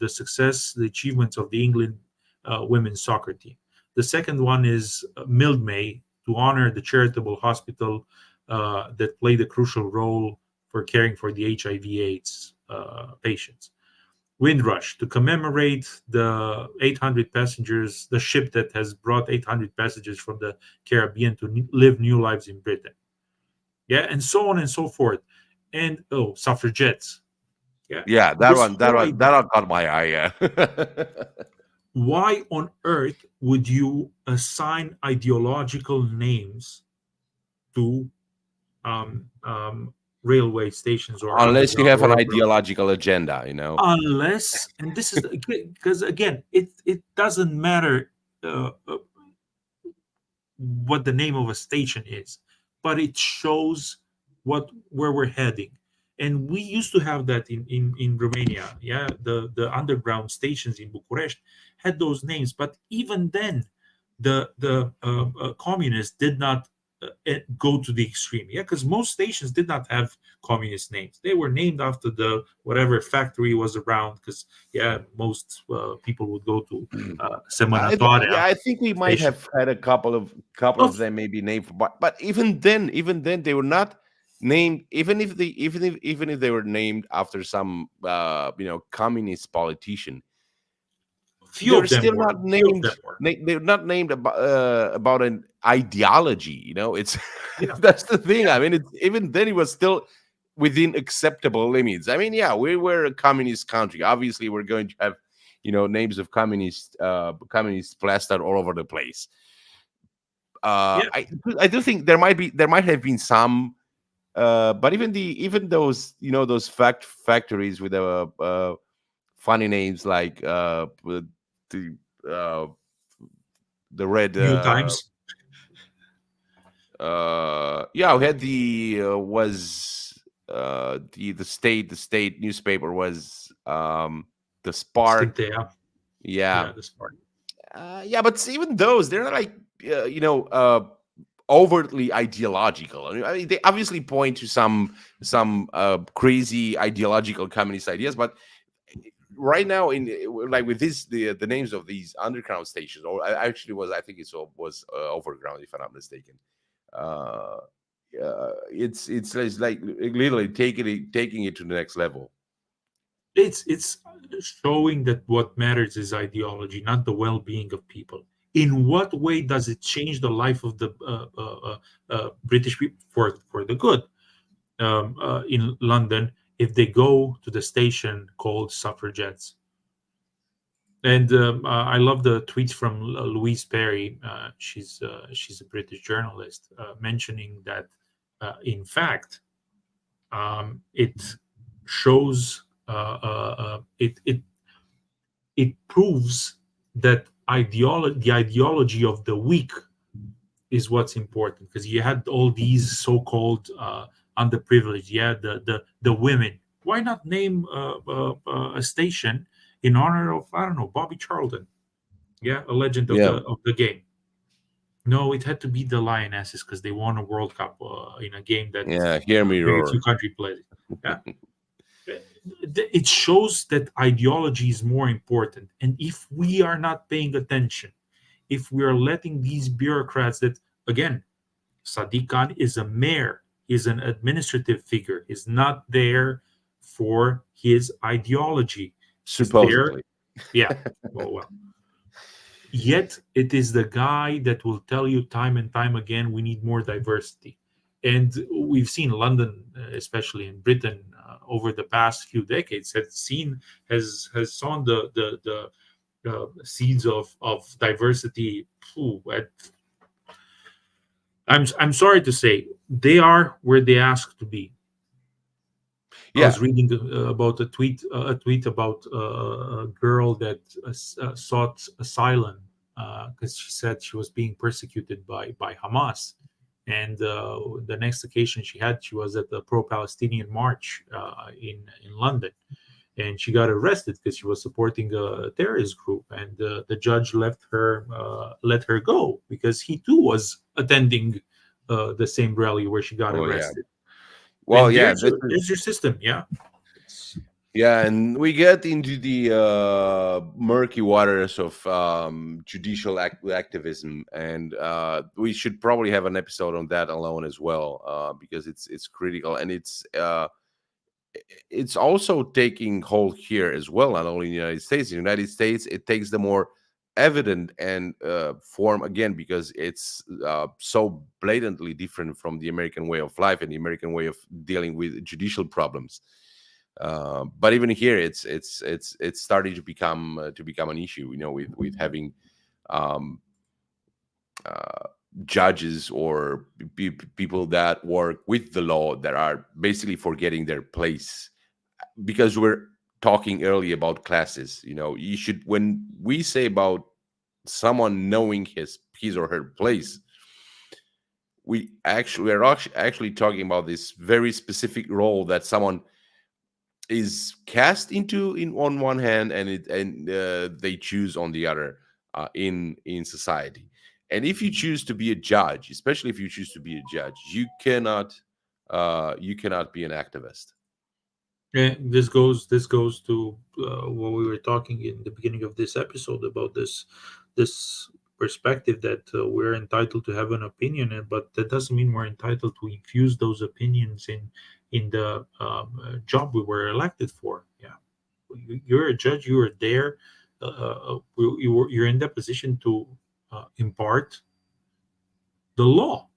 the success, the achievements of the England women's soccer team. The second one is Mildmay, to honor the charitable hospital that played a crucial role for caring for the HIV/AIDS patients. Windrush, to commemorate the 800 passengers, the ship that has brought 800 passengers from the Caribbean to live new lives in Britain. Yeah, and so on and so forth. And oh, suffragettes. Yeah, Yeah, that this one, that whole one, that idea. one caught my eye. Yeah. Why on earth would you assign ideological names to um, um, railway stations or Unless you underground have an or abroad? ideological agenda, you know. Unless, and this is because again, it doesn't matter what the name of a station is, but it shows where we're heading. And we used to have that in Romania. Yeah, the underground stations in Bucharest had those names, but even then, the communists did not go to the extreme. Yeah, because most stations did not have communist names. They were named after the whatever factory was around. Because yeah, most people would go to Semănătoarea I think we might station. have had a couple of Of them maybe named for, but even then they were not named. Even if they were named after some communist politician, few they're of them still were. not Few of named. them were. They're not named about an ideology. It's Yeah. that's the thing. Yeah. I mean, even then it was still within acceptable limits. I mean, yeah, we were a communist country. Obviously, we're going to have names of communists plastered all over the place. Yeah. I do think there might have been some, but even those factories with funny names like the uh, the red New Times. yeah, we had the state newspaper was the Spark. Stintea. Yeah. Yeah, the Spark. Yeah, but even those, they're not like overtly ideological. I mean, they obviously point to some crazy ideological communist ideas, but right now, like with the names of these underground stations, or I think was overground, if I'm not mistaken. Uh, it's like literally taking it to the next level. It's showing that what matters is ideology, not the well-being of people. In what way does it change the life of the British people for the good? In London, if they go to the station called suffragettes. And I love the tweets from Louise Perry. She's a British journalist, mentioning that in fact it shows it proves that the ideology of the weak is what's important, because you had all these so-called underprivileged, yeah, the women. Why not name a station in honor of, I don't know, Bobby Charlton? Yeah, a legend of Yeah, the game. No, it had to be the Lionesses because they won a World Cup in a game that yeah. Hear me very few roar. countries played. Yeah, it shows that ideology is more important. And if we are not paying attention, if we are letting these bureaucrats that, again, Sadiq Khan is a mayor, is an administrative figure, is not there for his ideology. He's there, Supposedly. yeah. Well, yet it is the guy that will tell you time and time again we need more diversity. And we've seen London, especially in Britain, over the past few decades, has sown the seeds of diversity. I'm sorry to say they are where they ask to be. I Yeah, was reading about a tweet about a girl that sought asylum because she said she was being persecuted by Hamas, and the next occasion she had, she was at the pro-Palestinian march in London, and she got arrested because she was supporting a terrorist group, and the judge let her go because he too was attending the same rally where she got oh yeah. arrested. Well, And yeah, there's your system, yeah. It's, yeah, and we get into the murky waters of judicial activism, and we should probably have an episode on that alone as well, because it's critical, and it's also taking hold here as well, not only in the United States. In the United States, it takes the more evident and form again because it's so blatantly different from the American way of life and the American way of dealing with judicial problems. But even here, it's starting to become an issue. With having um, uh, judges or people that work with the law that are basically forgetting their place, because we're talking early about classes. You should, when we say about someone knowing his or her place, we are actually talking about this very specific role that someone is cast into in on one hand, and they choose on the other, in society. And if you choose to be a judge, especially if you choose to be a judge, you cannot be an activist. Yeah, this goes to what we were talking in the beginning of this episode about this perspective that we're entitled to have an opinion, but that doesn't mean we're entitled to infuse those opinions in the job we were elected for. Yeah, you're a judge. You are there. You're in that position to impart the law,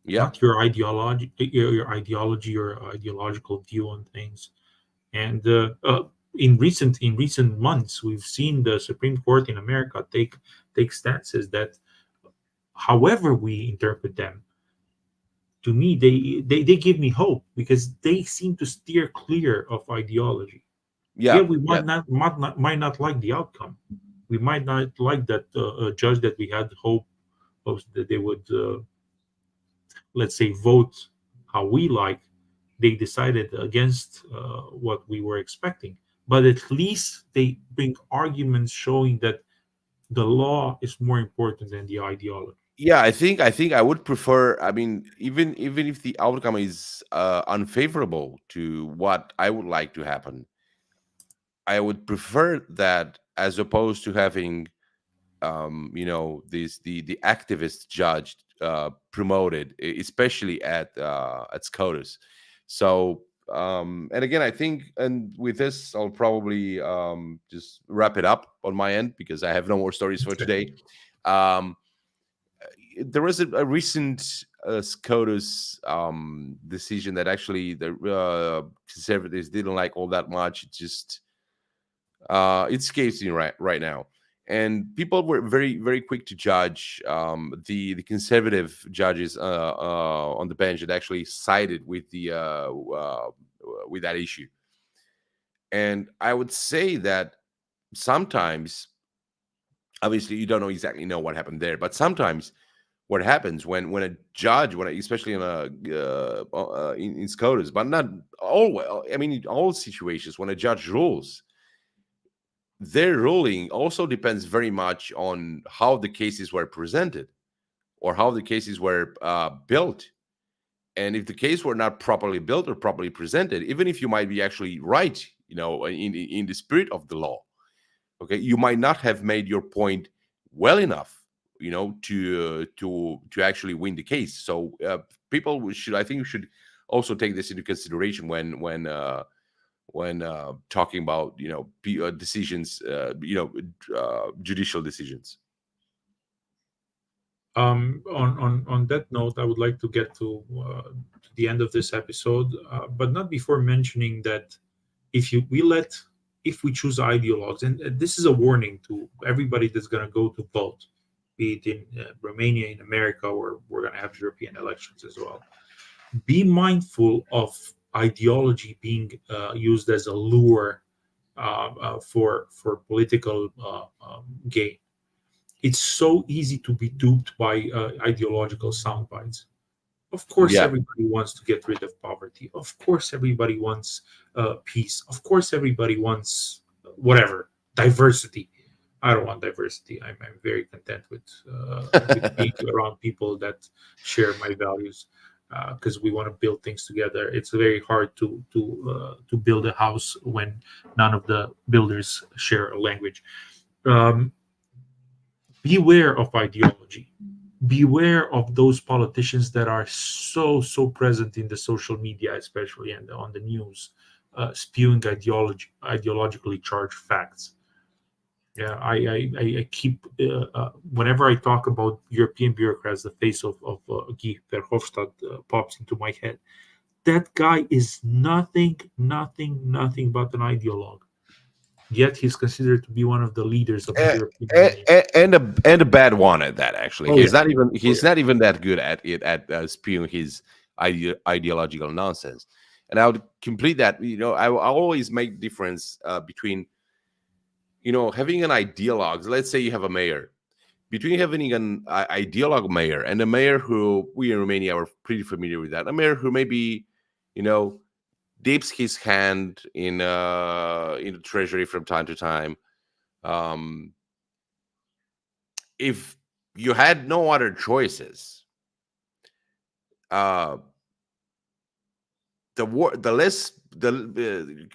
Yeah, not your ideology, your ideological view on things. And in recent months, we've seen the Supreme Court in America take stances that, however we interpret them, to me they give me hope because they seem to steer clear of ideology. Yeah, yeah, we yeah, might not like the outcome. We might not like that judge that we had hope of that they would, let's say, vote how we like. They decided against what we were expecting, but at least they bring arguments showing that the law is more important than the ideology. yeah. I think I would prefer. I mean, even if the outcome is unfavorable to what I would like to happen, I would prefer that as opposed to having the activist judge promoted, especially at SCOTUS. So and again, I think, and with this, I'll probably just wrap it up on my end because I have no more stories for Okay. today. Um, there was a recent SCOTUS decision that actually the conservatives didn't like all that much. It just it escapes me right now, and people were very very quick to judge the conservative judges on the bench that actually sided with that issue. And I would say that sometimes, obviously, you don't know what happened there, but sometimes what happens when a judge, especially in SCOTUS, but not all. I mean, in all situations, when a judge rules, their ruling also depends very much on how the cases were presented or how the cases were built. And if the case were not properly built or properly presented, even if you might be actually right, in the spirit of the law, okay, you might not have made your point well enough, to actually win the case. So people should, I think, should also take this into consideration when talking about decisions, judicial decisions. On that note, I would like to get to the end of this episode, but not before mentioning that if you we let if we choose ideologues, and this is a warning to everybody that's going to go to vote, be it in Romania, in America, or we're going to have European elections as well. Be mindful of ideology being used as a lure for political gain. It's so easy to be duped by ideological sound bites. Of course, Yeah, everybody wants to get rid of poverty. Of course, everybody wants peace. Of course, everybody wants whatever diversity. I don't want diversity. I'm very content with being around people that share my values because we want to build things together. It's very hard to build a house when none of the builders share a language. Um, Beware of ideology. Beware of those politicians that are so present in the social media, especially, and on the news, spewing ideologically charged facts. Yeah, I keep whenever I talk about European bureaucrats, the face of Guy Verhofstadt pops into my head. That guy is nothing but an ideologue. Yet he's considered to be one of the leaders of the European Union. And a bad one at that. Actually, Oh yeah, oh he's yeah. not even that good at it at spewing his ideological nonsense. And I would complete that. I always make difference between having an ideologue. Let's say you have a mayor. Between having an ideologue mayor and a mayor who we in Romania are pretty familiar with that, a mayor who maybe you know dips his hand in the treasury from time to time. Um, if you had no other choices, uh, the less the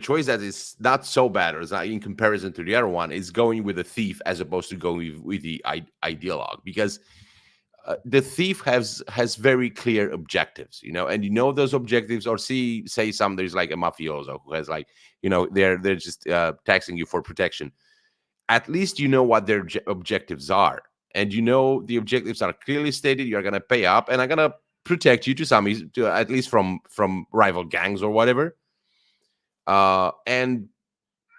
choice that is not so bad or is not in comparison to the other one is going with the thief as opposed to going with the ideologue, because the thief has very clear objectives, and those objectives, or say somebody's like a mafioso who has like they're just taxing you for protection. At least you know what their objectives are, and the objectives are clearly stated. You're going to pay up and I'm going to protect you to at least from rival gangs or whatever, and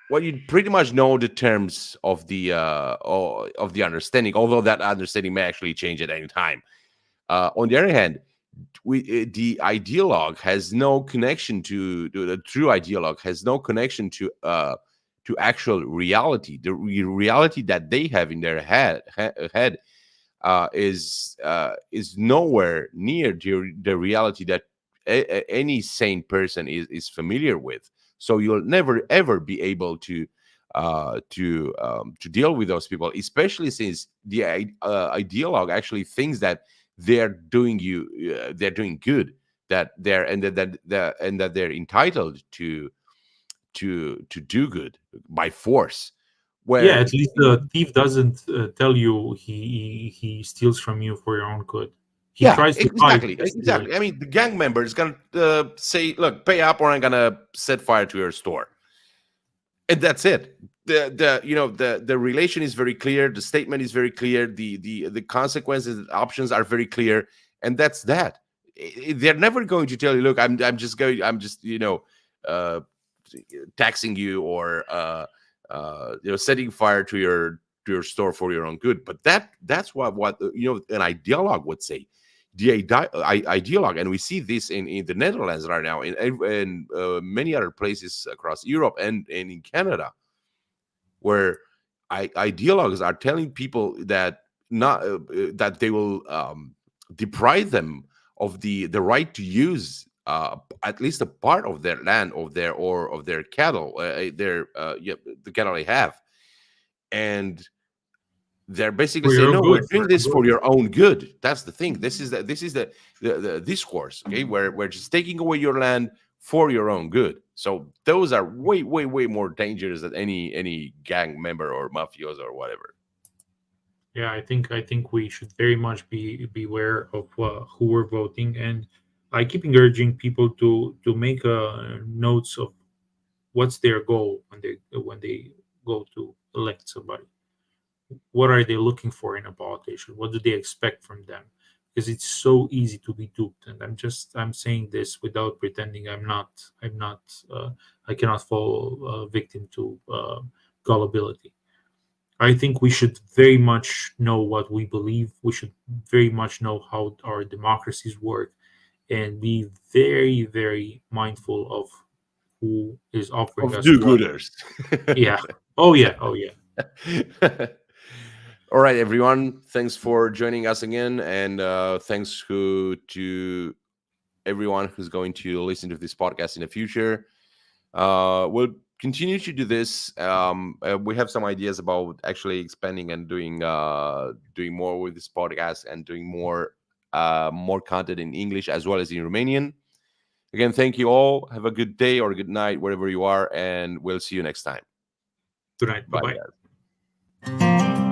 well, you pretty much know the terms of the understanding, although that understanding may actually change at any time. On the other hand, the ideologue has no connection to the true ideologue has no connection to actual reality. The reality that they have in their head is nowhere near the reality that any sane person is familiar with. So you'll never ever be able to deal with those people, especially since the ideologue actually thinks that they're doing good, that they're and that they're entitled to do good by force. Yeah, Where at least the thief doesn't tell you he steals from you for your own good. He Yeah, tries to hide exactly, the stealing. exactly. I mean, the gang member is gonna say, "Look, pay up, or I'm gonna set fire to your store," and that's it. The relation is very clear. The statement is very clear. The consequences, the options are very clear, and that's that. They're never going to tell you, "Look, I'm just uh, taxing you, or setting fire to your store for your own good." But that's what an ideologue would say. The ideologue, and we see this in the Netherlands right now, in many other places across Europe and in Canada, where ideologues are telling people that not that they will deprive them of the right to use at least a part of their land, of their cattle, the cattle they have, and they're basically For your saying, own no, we're good. For doing your own this for good. your own good. That's the thing. This is the discourse, okay, where we're just taking away your land for your own good. So those are way more dangerous than any gang member or mafioso or whatever. Yeah, I think we should very much be beware of who we're voting, and I keep encouraging people to make notes of what's their goal when they go to elect somebody. What are they looking for in a politician? What do they expect from them? Because it's so easy to be duped, and I'm saying this without pretending I'm not I cannot fall victim to gullibility. I think we should very much know what we believe. We should very much know how our democracies work, and be very mindful of who is offering Of us what. do-gooders. Yeah. Oh yeah. Oh yeah. All right, everyone. Thanks for joining us again, and thanks to everyone who's going to listen to this podcast in the future. We'll continue to do this. We have some ideas about actually expanding and doing more with this podcast, and doing more content in English as well as in Romanian. Again, thank you all. Have a good day or good night wherever you are, and we'll see you next time. Good night. Bye Bye, bye. guys.